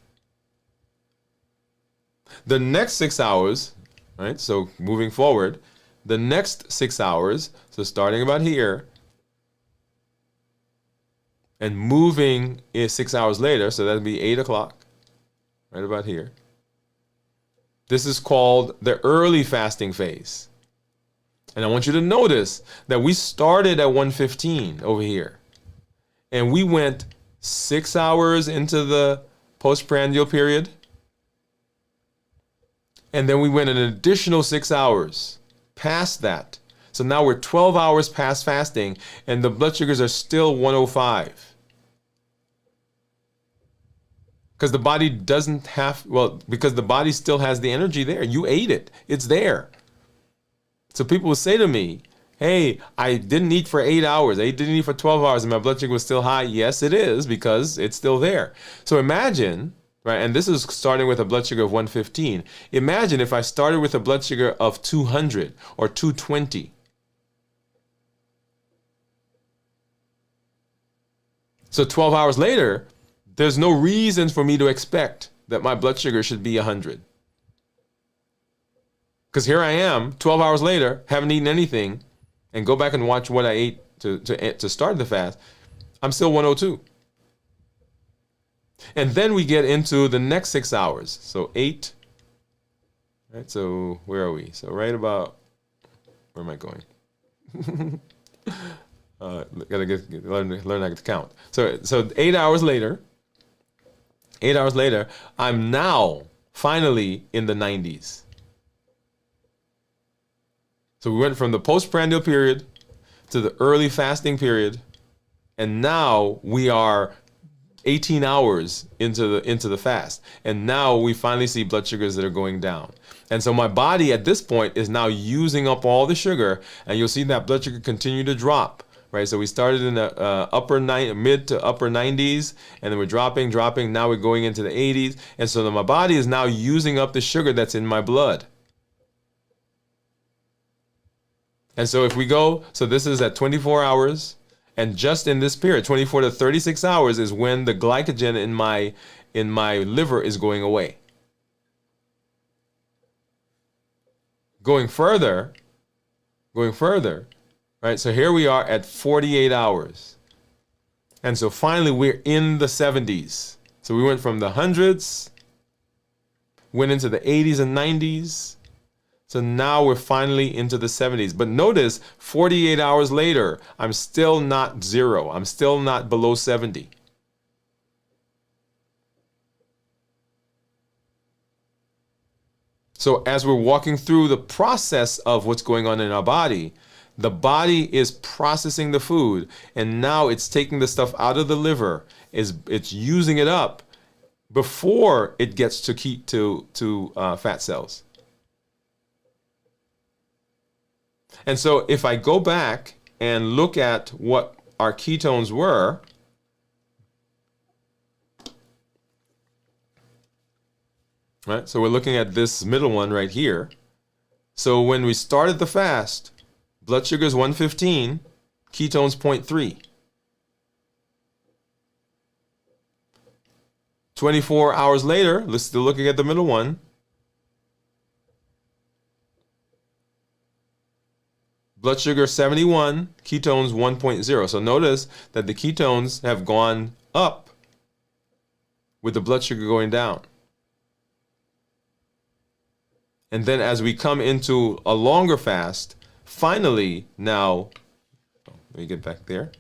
The next 6 hours, right? So moving forward, the next 6 hours, so starting about here and moving is 6 hours later, so that'd be 8 o'clock, right about here. This is called the early fasting phase. And I want you to notice that we started at 1:15 over here. And we went 6 hours into the postprandial period. And then we went an additional 6 hours past that. So now we're 12 hours past fasting and the blood sugars are still 105. Because the body doesn't have, well, because the body still has the energy there. You ate it. It's there. So people will say to me, hey, I didn't eat for 8 hours. I didn't eat for 12 hours and my blood sugar was still high. Yes, it is, because it's still there. So imagine, right, and this is starting with a blood sugar of 115. Imagine if I started with a blood sugar of 200 or 220. So 12 hours later, there's no reason for me to expect that my blood sugar should be 100. Because here I am, 12 hours later, haven't eaten anything, and go back and watch what I ate to start the fast, I'm still 102. And then we get into the next 6 hours. So 8, right? So where are we? So right about, where am I going? Gotta learn how to count. So 8 hours later, I'm now finally in the 90s. So we went from the postprandial period to the early fasting period, and now we are 18 hours into the fast. And now we finally see blood sugars that are going down. And so my body at this point is now using up all the sugar, and you'll see that blood sugar continue to drop. Right, so we started in the mid to upper 90s, and then we're dropping. Now we're going into the 80s, and so my body is now using up the sugar that's in my blood. And so if we go, so this is at 24 hours, and just in this period, 24 to 36 hours is when the glycogen in my liver is going away. Going further. Right, so here we are at 48 hours. And so finally we're in the 70s. So we went from the hundreds, went into the 80s and 90s. So now we're finally into the 70s. But notice, 48 hours later, I'm still not zero. I'm still not below 70. So as we're walking through the process of what's going on in our body, the body is processing the food, and now it's taking the stuff out of the liver. It's using it up before it gets to fat cells. And so if I go back and look at what our ketones were, right? So we're looking at this middle one right here. So when we started the fast, blood sugar is 115, ketones 0.3. 24 hours later, let's still looking at the middle one. Blood sugar 71, ketones 1.0. So notice that the ketones have gone up with the blood sugar going down. And then as we come into a longer fast, finally now, let me get back there.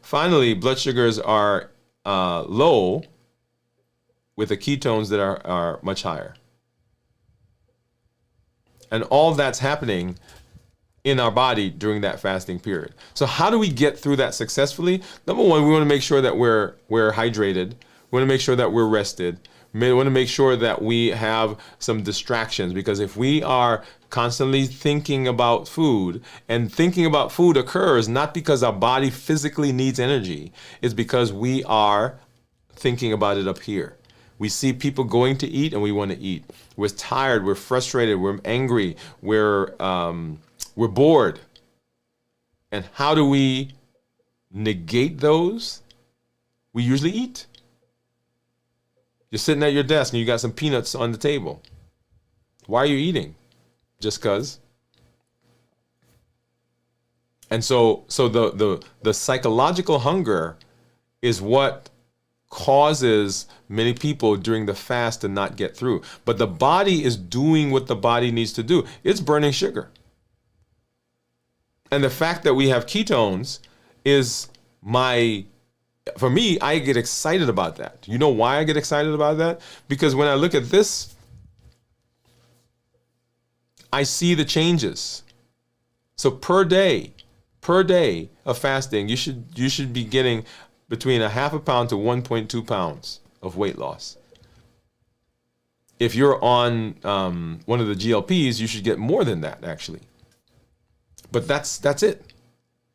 Finally, blood sugars are low with the ketones that are much higher. And all that's happening in our body during that fasting period. So how do we get through that successfully? Number one, we want to make sure that we're hydrated. We want to make sure that we're rested. We want to make sure that we have some distractions, because if we are constantly thinking about food, and thinking about food occurs not because our body physically needs energy, it's because we are thinking about it up here. We see people going to eat and we want to eat. We're tired, we're frustrated, we're angry, we're bored. And how do we negate those? We usually eat. You're sitting at your desk and you got some peanuts on the table. Why are you eating? Just cause. And so the psychological hunger is what causes many people during the fast to not get through. But the body is doing what the body needs to do. It's burning sugar. And the fact that we have ketones is for me, I get excited about that. You know why I get excited about that? Because when I look at this, I see the changes. So per day of fasting, you should be getting between a half a pound to 1.2 pounds of weight loss. If you're on one of the GLPs, you should get more than that, actually. But that's it.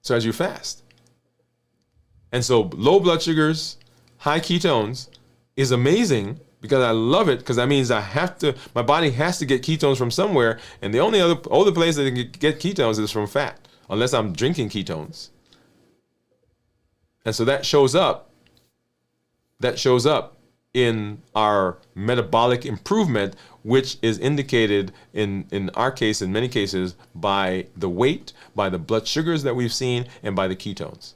So as you fast. And so low blood sugars, high ketones is amazing, because I love it, because that means my body has to get ketones from somewhere, and the only other place that I can get ketones is from fat, unless I'm drinking ketones. And so that shows up in our metabolic improvement, which is indicated in our case, in many cases, by the weight, by the blood sugars that we've seen, and by the ketones.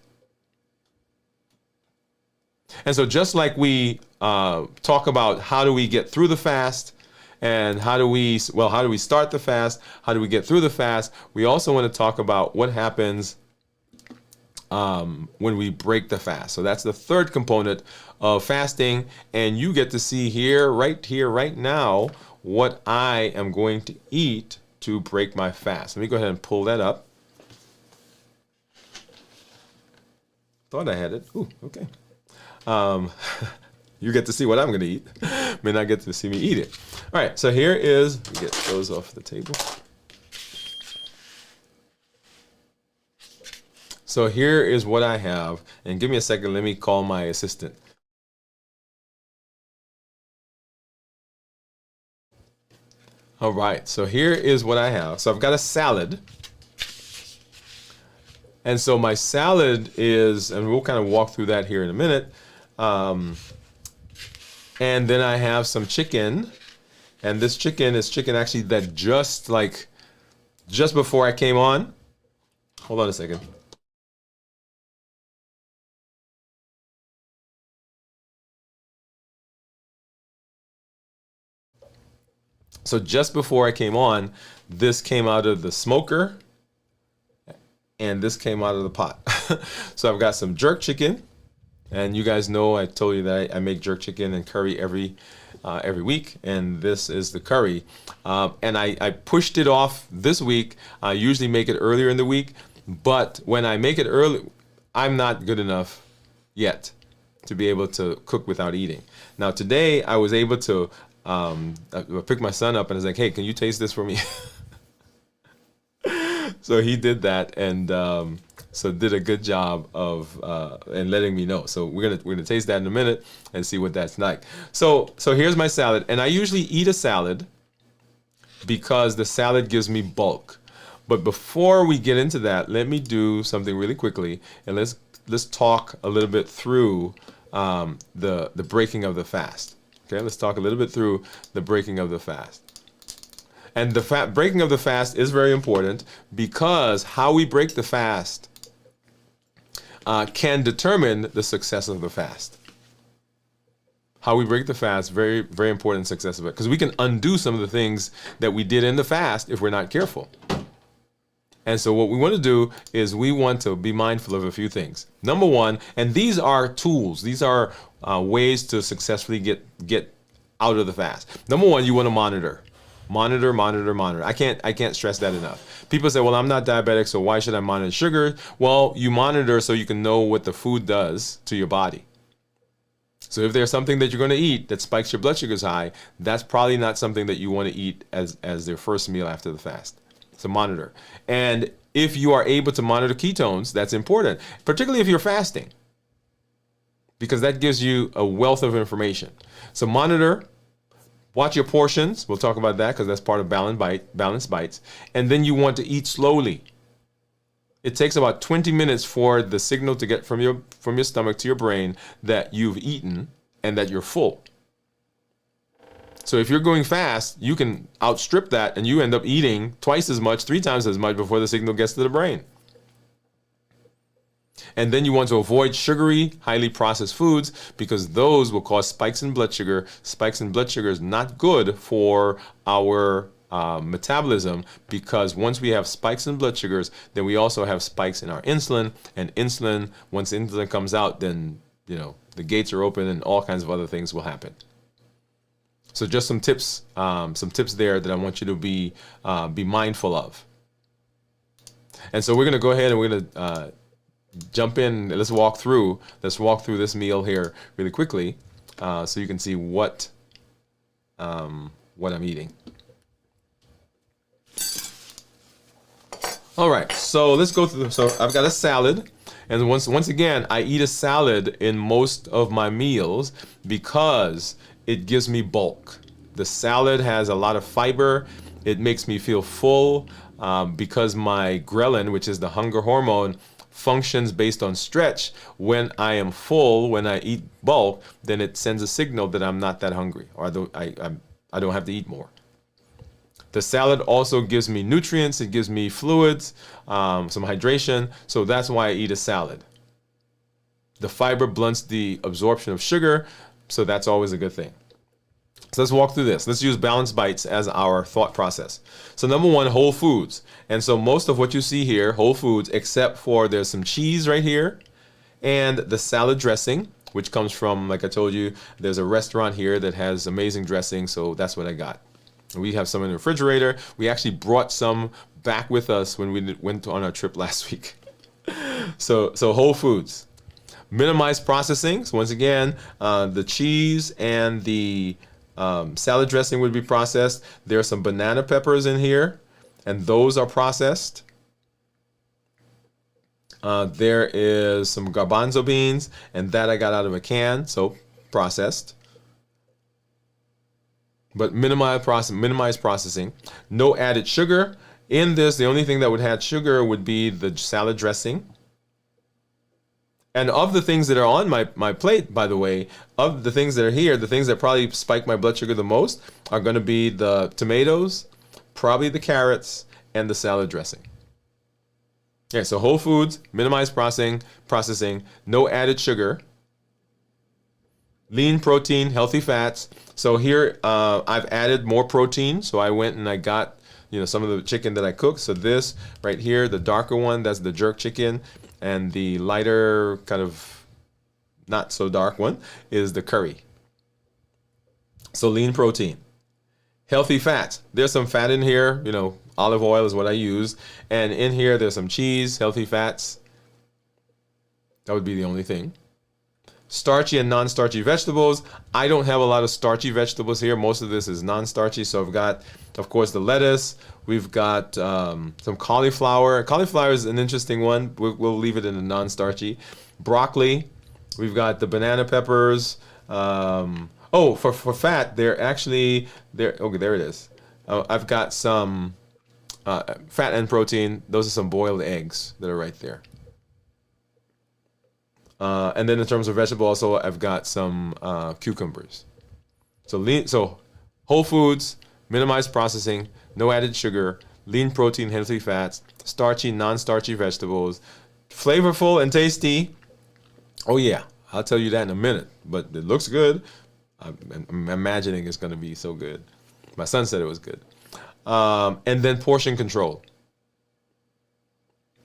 And so just like we talk about how do we get through the fast, and how do we start the fast, how do we get through the fast, we also want to talk about what happens when we break the fast. So that's the third component of fasting, and you get to see right now, what I am going to eat to break my fast. Let me go ahead and pull that up. Thought I had it. Ooh, okay. You get to see what I'm going to eat. May not get to see me eat it. All right, so here is, get those off the table. So here is what I have, and give me a second, let me call my assistant. All right, so here is what I have. So I've got a salad. And so my salad is, and we'll kind of walk through that here in a minute. And then I have some chicken, and this chicken is chicken actually that just before I came on. Hold on a second. So just before I came on, this came out of the smoker, and this came out of the pot. So I've got some jerk chicken. And you guys know I told you that I make jerk chicken and curry every week, and this is the curry. And I pushed it off this week. I usually make it earlier in the week, but when I make it early, I'm not good enough yet to be able to cook without eating. Now today I was able to I picked my son up and I was like, "Hey, can you taste this for me?" So he did that, and so did a good job of and letting me know. So we're gonna taste that in a minute and see what that's like. So here's my salad, and I usually eat a salad because the salad gives me bulk. But before we get into that, let me do something really quickly, and let's talk a little bit through the breaking of the fast. Okay, let's talk a little bit through the breaking of the fast. And the breaking of the fast is very important because how we break the fast can determine the success of the fast. How we break the fast, very, very important success of it. Because we can undo some of the things that we did in the fast if we're not careful. And so what we want to do is we want to be mindful of a few things. Number one, and these are tools. These are ways to successfully get out of the fast. Number one, you want to monitor. Monitor. I can't stress that enough. People say, well, I'm not diabetic, so why should I monitor sugar? Well, you monitor so you can know what the food does to your body. So if there's something that you're going to eat that spikes your blood sugars high, that's probably not something that you want to eat as their first meal after the fast. So monitor. And if you are able to monitor ketones, that's important, particularly if you're fasting, because that gives you a wealth of information. So monitor, watch your portions. We'll talk about that because that's part of balanced bites. And then you want to eat slowly. It takes about 20 minutes for the signal to get from your stomach to your brain that you've eaten and that you're full. So if you're going fast, you can outstrip that and you end up eating twice as much, 3 times as much before the signal gets to the brain. And then you want to avoid sugary, highly processed foods because those will cause spikes in blood sugar. Spikes in blood sugar is not good for our metabolism, because once we have spikes in blood sugars, then we also have spikes in our insulin, and insulin, once insulin comes out, then the gates are open and all kinds of other things will happen. So just some tips there that I want you to be mindful of. And so we're going to go ahead and we're going to jump in. Let's walk through this meal here really quickly, so you can see what I'm eating. All right, so let's go through. So I've got a salad, and once again, I eat a salad in most of my meals because it gives me bulk. The salad has a lot of fiber. It makes me feel full because my ghrelin, which is the hunger hormone, functions based on stretch. When I am full, when I eat bulk, then it sends a signal that I'm not that hungry, or I don't have to eat more. The salad also gives me nutrients. It gives me fluids, some hydration. So that's why I eat a salad. The fiber blunts the absorption of sugar, so that's always a good thing. So let's walk through this. Let's use balanced bites as our thought process. So number one, whole foods. And so most of what you see here, whole foods, except for there's some cheese right here and the salad dressing, which comes from, like I told you, there's a restaurant here that has amazing dressing. So that's what I got. We have some in the refrigerator. We actually brought some back with us when we went on our trip last week. So whole foods. Minimize processing. So once again, the cheese and the salad dressing would be processed. There are some banana peppers in here, and those are processed. There is some garbanzo beans, and that I got out of a can, so processed. But minimize processing. No added sugar. In this, the only thing that would add sugar would be the salad dressing. And of the things that are on my plate, by the way, of the things that are here, the things that probably spike my blood sugar the most are going to be the tomatoes, probably the carrots, and the salad dressing. Okay, so whole foods, minimize processing, no added sugar. Lean protein, healthy fats. So here I've added more protein. So I went and I got some of the chicken that I cooked. So this right here, the darker one, that's the jerk chicken, and the lighter, kind of not so dark one, is the curry. So lean protein. Healthy fats. There's some fat in here. Olive oil is what I use, and in here there's some cheese, healthy fats. That would be the only thing. Starchy and non-starchy vegetables. I don't have a lot of starchy vegetables here. Most of this is non-starchy. So I've got, of course, the lettuce. We've got some cauliflower. Cauliflower is an interesting one. We'll leave it in the non-starchy. Broccoli. We've got the banana peppers. For fat, okay, there it is. I've got some fat and protein. Those are some boiled eggs that are right there. And then in terms of vegetable, also I've got some cucumbers. So whole foods, minimized processing, no added sugar, lean protein, healthy fats, starchy, non-starchy vegetables, flavorful and tasty. Oh yeah, I'll tell you that in a minute. But it looks good. I'm imagining it's going to be so good. My son said it was good. And then portion control.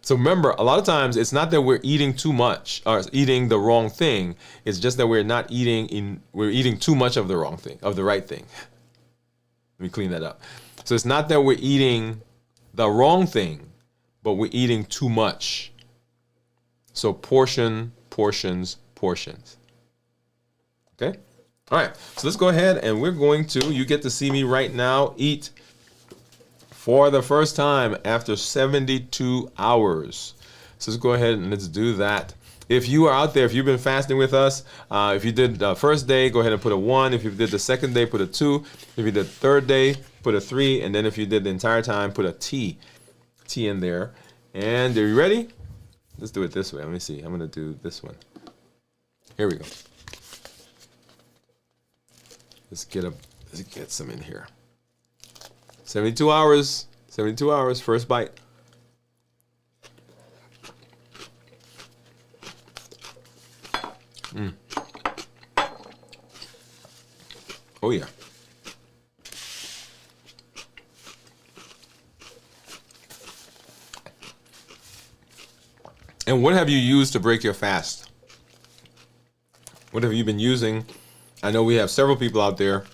So remember, a lot of times it's not that we're eating too much or eating the wrong thing. It's just that we're eating too much of the wrong thing, of the right thing. Let me clean that up. So it's not that we're eating the wrong thing, but we're eating too much. So portions. Okay? All right. So let's go ahead and we're going to, you get to see me right now eat for the first time after 72 hours. So let's go ahead and let's do that. If you are out there, if you've been fasting with us, if you did the first day, go ahead and put a 1. If you did the second day, put a 2. If you did the third day, put a 3. And then if you did the entire time, put a T in there. And are you ready? Let's do it this way. Let me see. I'm going to do this one. Here we go. Let's get some in here. 72 hours, first bite. Oh yeah. And what have you used to break your fast? What have you been using? I know we have several people out there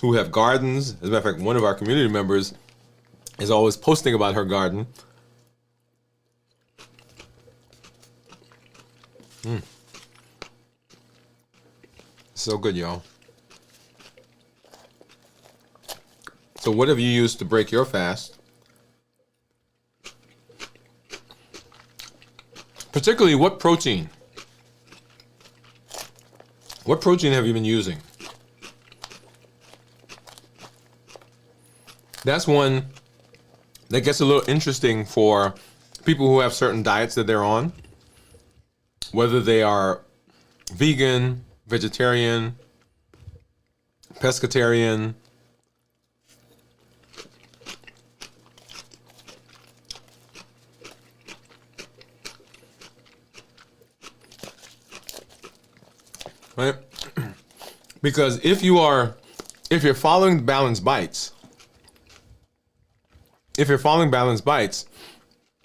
who have gardens. As a matter of fact, one of our community members is always posting about her garden. So good, y'all. So what have you used to break your fast? Particularly, what protein? What protein have you been using? That's one that gets a little interesting for people who have certain diets that they're on, whether they are vegan, vegetarian, pescatarian. Right? Because if you're following balanced bites,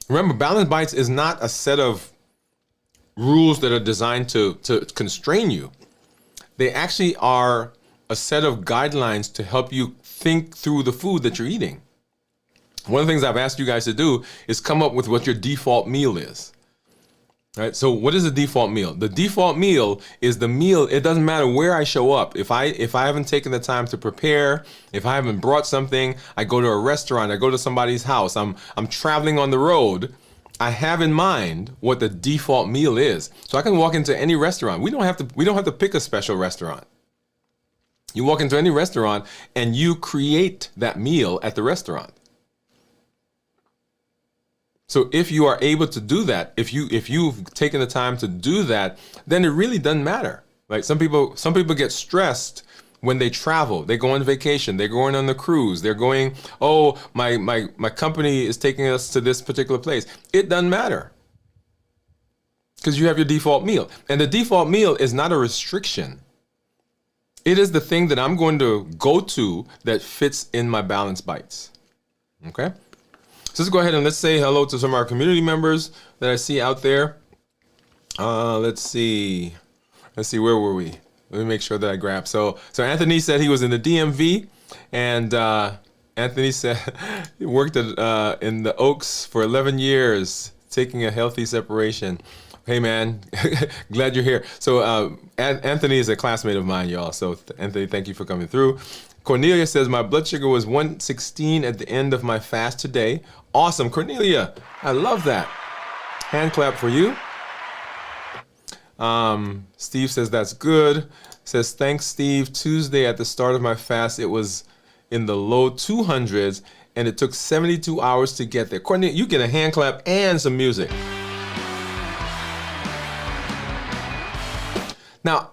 remember, balanced bites is not a set of rules that are designed to constrain you. They actually are a set of guidelines to help you think through the food that you're eating. One of the things I've asked you guys to do is come up with what your default meal is. Right? So what is the default meal? The default meal is the meal. It doesn't matter where I show up. If I haven't taken the time to prepare, if I haven't brought something, I go to a restaurant, I go to somebody's house, I'm traveling on the road, I have in mind what the default meal is. So I can walk into any restaurant. We don't have to pick a special restaurant. You walk into any restaurant and you create that meal at the restaurant. So if you are able to do that, if you've taken the time to do that, then it really doesn't matter. Like some people get stressed when they travel. They go on vacation. They're going on the cruise. They're going, oh, my company is taking us to this particular place. It doesn't matter because you have your default meal. And the default meal is not a restriction. It is the thing that I'm going to go to that fits in my balanced bites. Okay? So let's go ahead and let's say hello to some of our community members that I see out there. Let's see, where were we? Let me make sure that I grab. So Anthony said he was in the DMV, and Anthony said he worked at in the Oaks for 11 years, taking a healthy separation. Hey man, glad you're here. So Anthony is a classmate of mine, y'all. So Anthony, thank you for coming through. Cornelia says, my blood sugar was 116 at the end of my fast today. Awesome, Cornelia. I love that. Hand clap for you. Steve says, that's good. Says, thanks, Steve. Tuesday at the start of my fast, it was in the low 200s, and it took 72 hours to get there. Cornelia, you get a hand clap and some music. Now,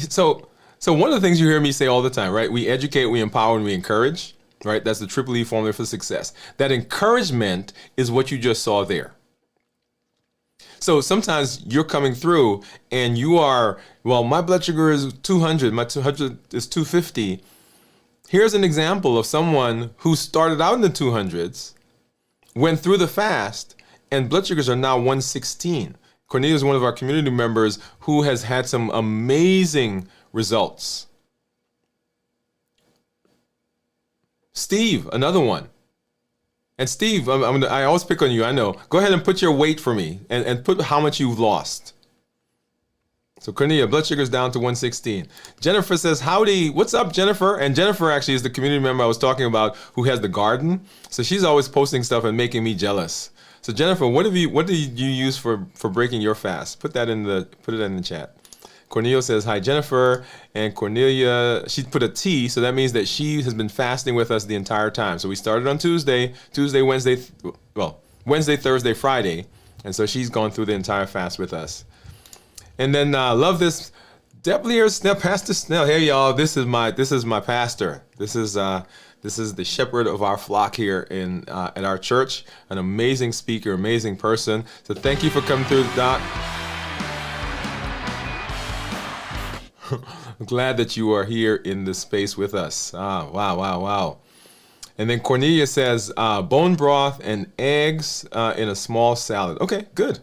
so one of the things you hear me say all the time, right? We educate, we empower, and we encourage, right? That's the triple E formula for success. That encouragement is what you just saw there. So sometimes you're coming through and you are, well, my blood sugar is 200, my 200 is 250. Here's an example of someone who started out in the 200s, went through the fast, and blood sugars are now 116. Cornelia is one of our community members who has had some amazing results. Steve, another one. And Steve, I always pick on you, I know. Go ahead and put your weight for me and put how much you've lost. So Cornelia, blood sugar's down to 116. Jennifer says, howdy, what's up, Jennifer? And Jennifer actually is the community member I was talking about who has the garden. So she's always posting stuff and making me jealous. So Jennifer, what do you use for breaking your fast? Put it in the chat. Cornelia says, hi, Jennifer. And Cornelia, she put a T, so that means that she has been fasting with us the entire time. So we started on Tuesday, Wednesday, Thursday, Friday. And so she's gone through the entire fast with us. And then love this, Deplier Snell, Pastor Snell. Hey, y'all, this is my pastor. This is the shepherd of our flock here at our church. An amazing speaker, amazing person. So thank you for coming through, Doc. I'm glad that you are here in this space with us. Wow. And then Cornelia says, bone broth and eggs in a small salad. Okay, good.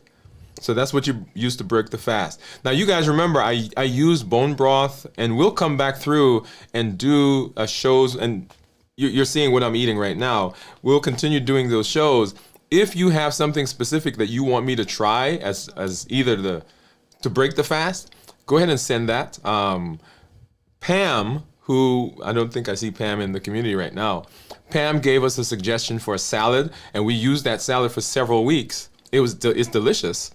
So that's what you use to break the fast. Now, you guys remember, I use bone broth, and we'll come back through and do shows, and you're seeing what I'm eating right now. We'll continue doing those shows. If you have something specific that you want me to try as either to break the fast, go ahead and send that. Pam, who I don't think I see Pam in the community right now, Pam gave us a suggestion for a salad, and we used that salad for several weeks. It's delicious.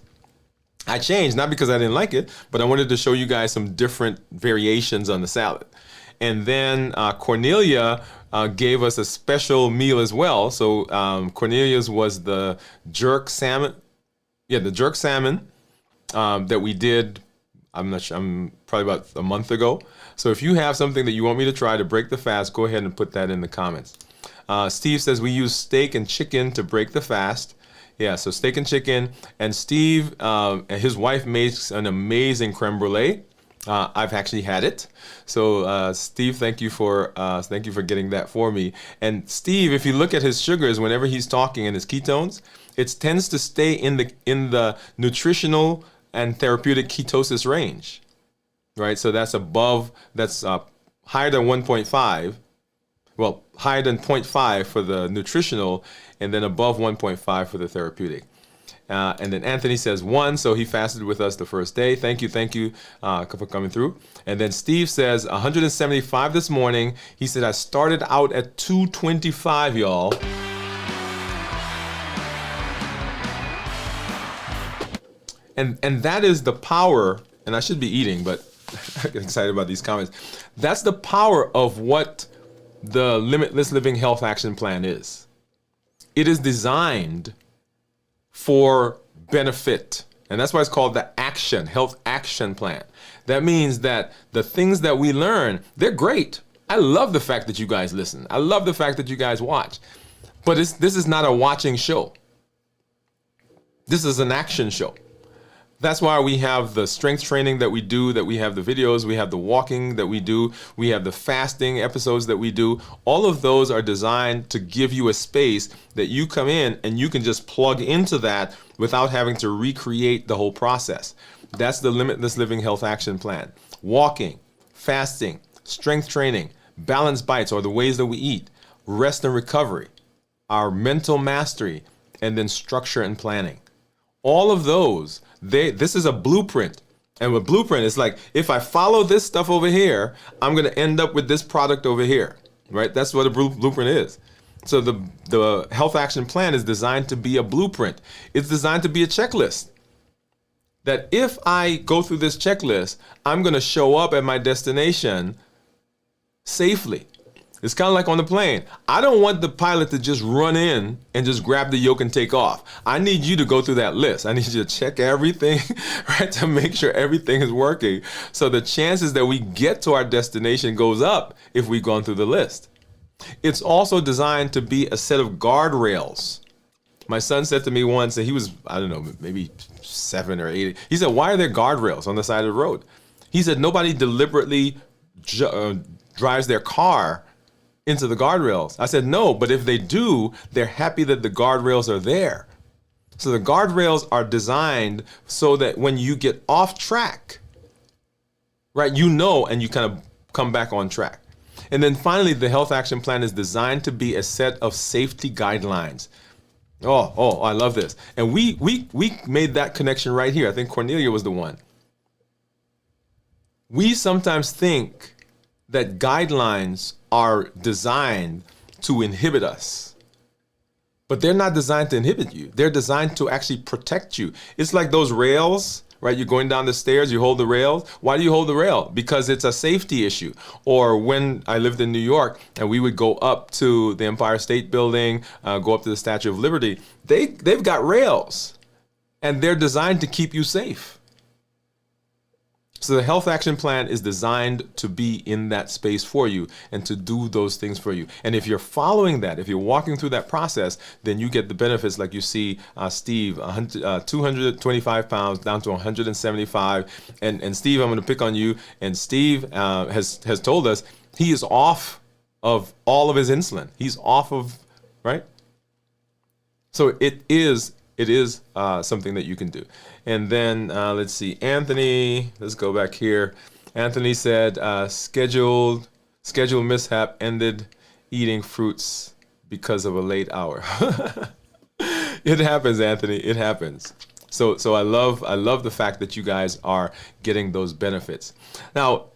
I changed, not because I didn't like it, but I wanted to show you guys some different variations on the salad. And then Cornelia gave us a special meal as well. So Cornelia's was the jerk salmon. Yeah, the jerk salmon that we did, I'm not sure, probably about a month ago. So if you have something that you want me to try to break the fast, go ahead and put that in the comments. Steve says we use steak and chicken to break the fast. Yeah, so steak and chicken. And Steve and his wife makes an amazing creme brulee. I've actually had it. So Steve, thank you for getting that for me. And Steve, if you look at his sugars whenever he's talking and his ketones, it tends to stay in the nutritional and therapeutic ketosis range, right? So that's higher than 1.5. Well, higher than 0.5 for the nutritional, and then above 1.5 for the therapeutic. And then Anthony says 1, so he fasted with us the first day. Thank you for coming through. And then Steve says 175 this morning. He said, I started out at 225, y'all. And that is the power, and I should be eating, but I get excited about these comments. That's the power of what the Limitless Living Health Action Plan is. It is designed for benefit. And that's why it's called the Health Action Plan. That means that the things that we learn, they're great. I love the fact that you guys listen. I love the fact that you guys watch. But this is not a watching show. This is an action show. That's why we have the strength training that we do, that we have the videos, we have the walking that we do, we have the fasting episodes that we do. All of those are designed to give you a space that you come in and you can just plug into that without having to recreate the whole process. That's the Limitless Living Health Action Plan. Walking, fasting, strength training, balanced bites or the ways that we eat, rest and recovery, our mental mastery, and then structure and planning. All of those, this is a blueprint. And with blueprint, it's like, if I follow this stuff over here, I'm going to end up with this product over here, right? That's what a blueprint is. So the Health Action Plan is designed to be a blueprint. It's designed to be a checklist. That if I go through this checklist, I'm going to show up at my destination safely. It's kind of like on the plane. I don't want the pilot to just run in and just grab the yoke and take off. I need you to go through that list. I need you to check everything, right, to make sure everything is working. So the chances that we get to our destination goes up if we've gone through the list. It's also designed to be a set of guardrails. My son said to me once that he was, I don't know, maybe 7 or 8. He said, "Why are there guardrails on the side of the road?" He said, "Nobody deliberately drives their car into the guardrails." I said, "No, but if they do, they're happy that the guardrails are there." So the guardrails are designed so that when you get off track, right, you know, and you kind of come back on track. And then finally, the health action plan is designed to be a set of safety guidelines. Oh, I love this. And we made that connection right here. I think Cornelia was the one. We sometimes think that guidelines are designed to inhibit us. But they're not designed to inhibit you. They're designed to actually protect you. It's like those rails, right? You're going down the stairs, you hold the rails. Why do you hold the rail? Because it's a safety issue. Or when I lived in New York and we would go up to the Empire State Building, go up to the Statue of Liberty, they've got rails and they're designed to keep you safe. So the health action plan is designed to be in that space for you and to do those things for you. And if you're following that, if you're walking through that process, then you get the benefits like you see Steve, 225 pounds down to 175. And Steve, I'm going to pick on you. And Steve has told us he is off of all of his insulin. He's off of, right? So it is something that you can do. And then let's see, Anthony, let's go back here. Anthony said, schedule mishap, ended eating fruits because of a late hour. It happens, Anthony, it happens. So I love the fact that you guys are getting those benefits. Now,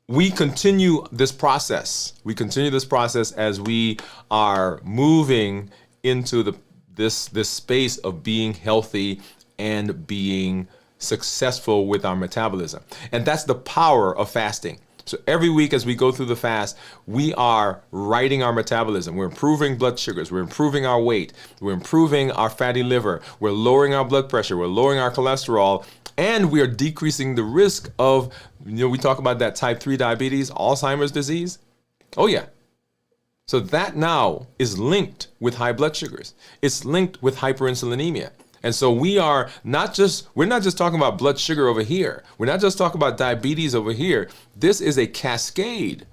we continue this process. We continue this process as we are moving into this space of being healthy and being successful with our metabolism. And that's the power of fasting. So every week as we go through the fast, we are righting our metabolism. We're improving blood sugars. We're improving our weight. We're improving our fatty liver. We're lowering our blood pressure. We're lowering our cholesterol. And we are decreasing the risk of, we talk about that type 3 diabetes, Alzheimer's disease. Oh yeah. So that now is linked with high blood sugars. It's linked with hyperinsulinemia. And so we're not just talking about blood sugar over here. We're not just talking about diabetes over here. This is a cascade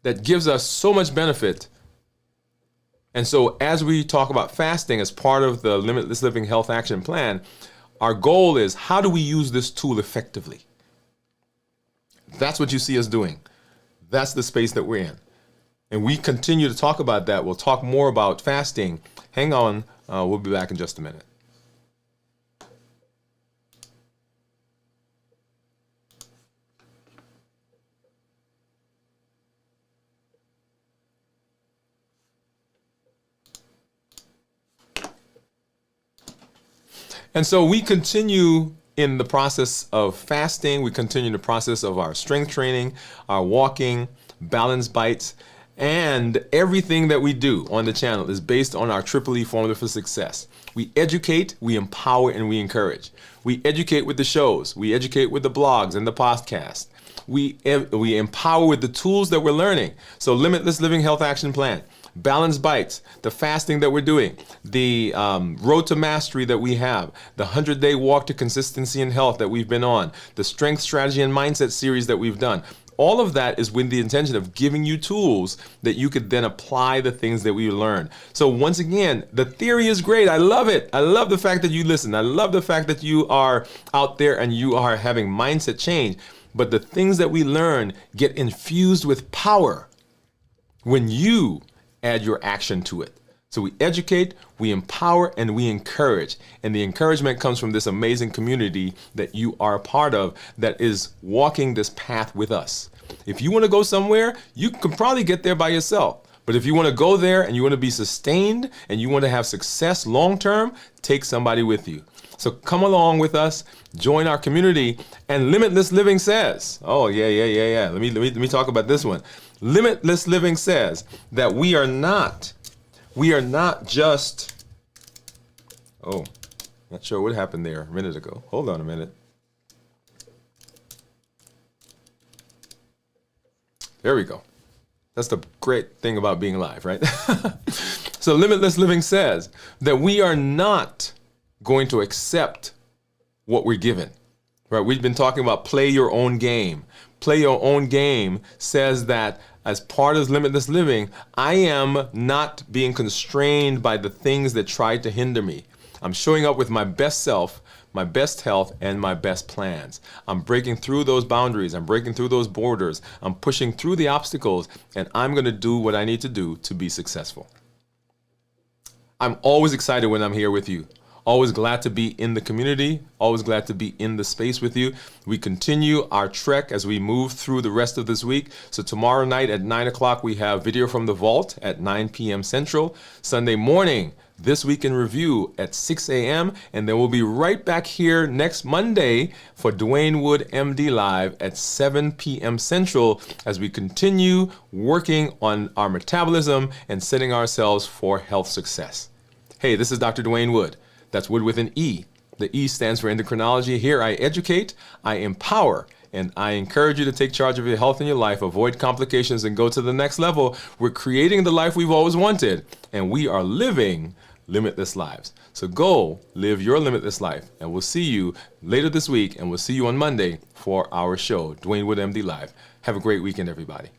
that gives us so much benefit. And so as we talk about fasting as part of the Limitless Living Health Action Plan, our goal is, how do we use this tool effectively? That's what you see us doing. That's the space that we're in. And we continue to talk about that. We'll talk more about fasting. Hang on. We'll be back in just a minute. And so we continue in the process of fasting. We continue the process of our strength training, our walking, balance bites. And everything that we do on the channel is based on our Triple E formula for success. We educate, we empower, and we encourage. We educate with the shows. We educate with the blogs and the podcast. We empower with the tools that we're learning. So Limitless Living Health Action Plan, Balance Bites, the fasting that we're doing, the Road to Mastery that we have, the 100-Day Walk to Consistency and Health that we've been on, the Strength, Strategy, and Mindset series that we've done. All of that is with the intention of giving you tools that you could then apply the things that we learn. So once again, the theory is great. I love it. I love the fact that you listen. I love the fact that you are out there and you are having mindset change. But the things that we learn get infused with power when you add your action to it. So we educate, we empower, and we encourage. And the encouragement comes from this amazing community that you are a part of that is walking this path with us. If you want to go somewhere, you can probably get there by yourself. But if you want to go there and you want to be sustained and you want to have success long term, take somebody with you. So come along with us, join our community. And Limitless Living says, oh, yeah. Let me talk about this one. Limitless living says that we are not just, oh, not sure what happened there a minute ago. Hold on a minute. There we go. That's the great thing about being alive, right? So limitless living says that we are not going to accept what we're given, right? We've been talking about play your own game. Play your own game says that as part of limitless living, I am not being constrained by the things that try to hinder me. I'm showing up with my best self, my best health, and my best plans. I'm breaking through those boundaries. I'm breaking through those borders. I'm pushing through the obstacles, and I'm going to do what I need to do to be successful. I'm always excited when I'm here with you. Always glad to be in the community. Always glad to be in the space with you. We continue our trek as we move through the rest of this week. So tomorrow night at 9 o'clock, we have Video from the Vault at 9 p.m. Central. Sunday morning, This Week in Review at 6 a.m. And then we'll be right back here next Monday for Dwain Woode MD Live at 7 p.m. Central as we continue working on our metabolism and setting ourselves for health success. Hey, this is Dr. Dwain Woode. That's Wood with an E. The E stands for endocrinology. Here I educate, I empower, and I encourage you to take charge of your health and your life, avoid complications, and go to the next level. We're creating the life we've always wanted, and we are living limitless lives. So go live your limitless life, and we'll see you later this week, and we'll see you on Monday for our show, Dwain Woode MD Live. Have a great weekend, everybody.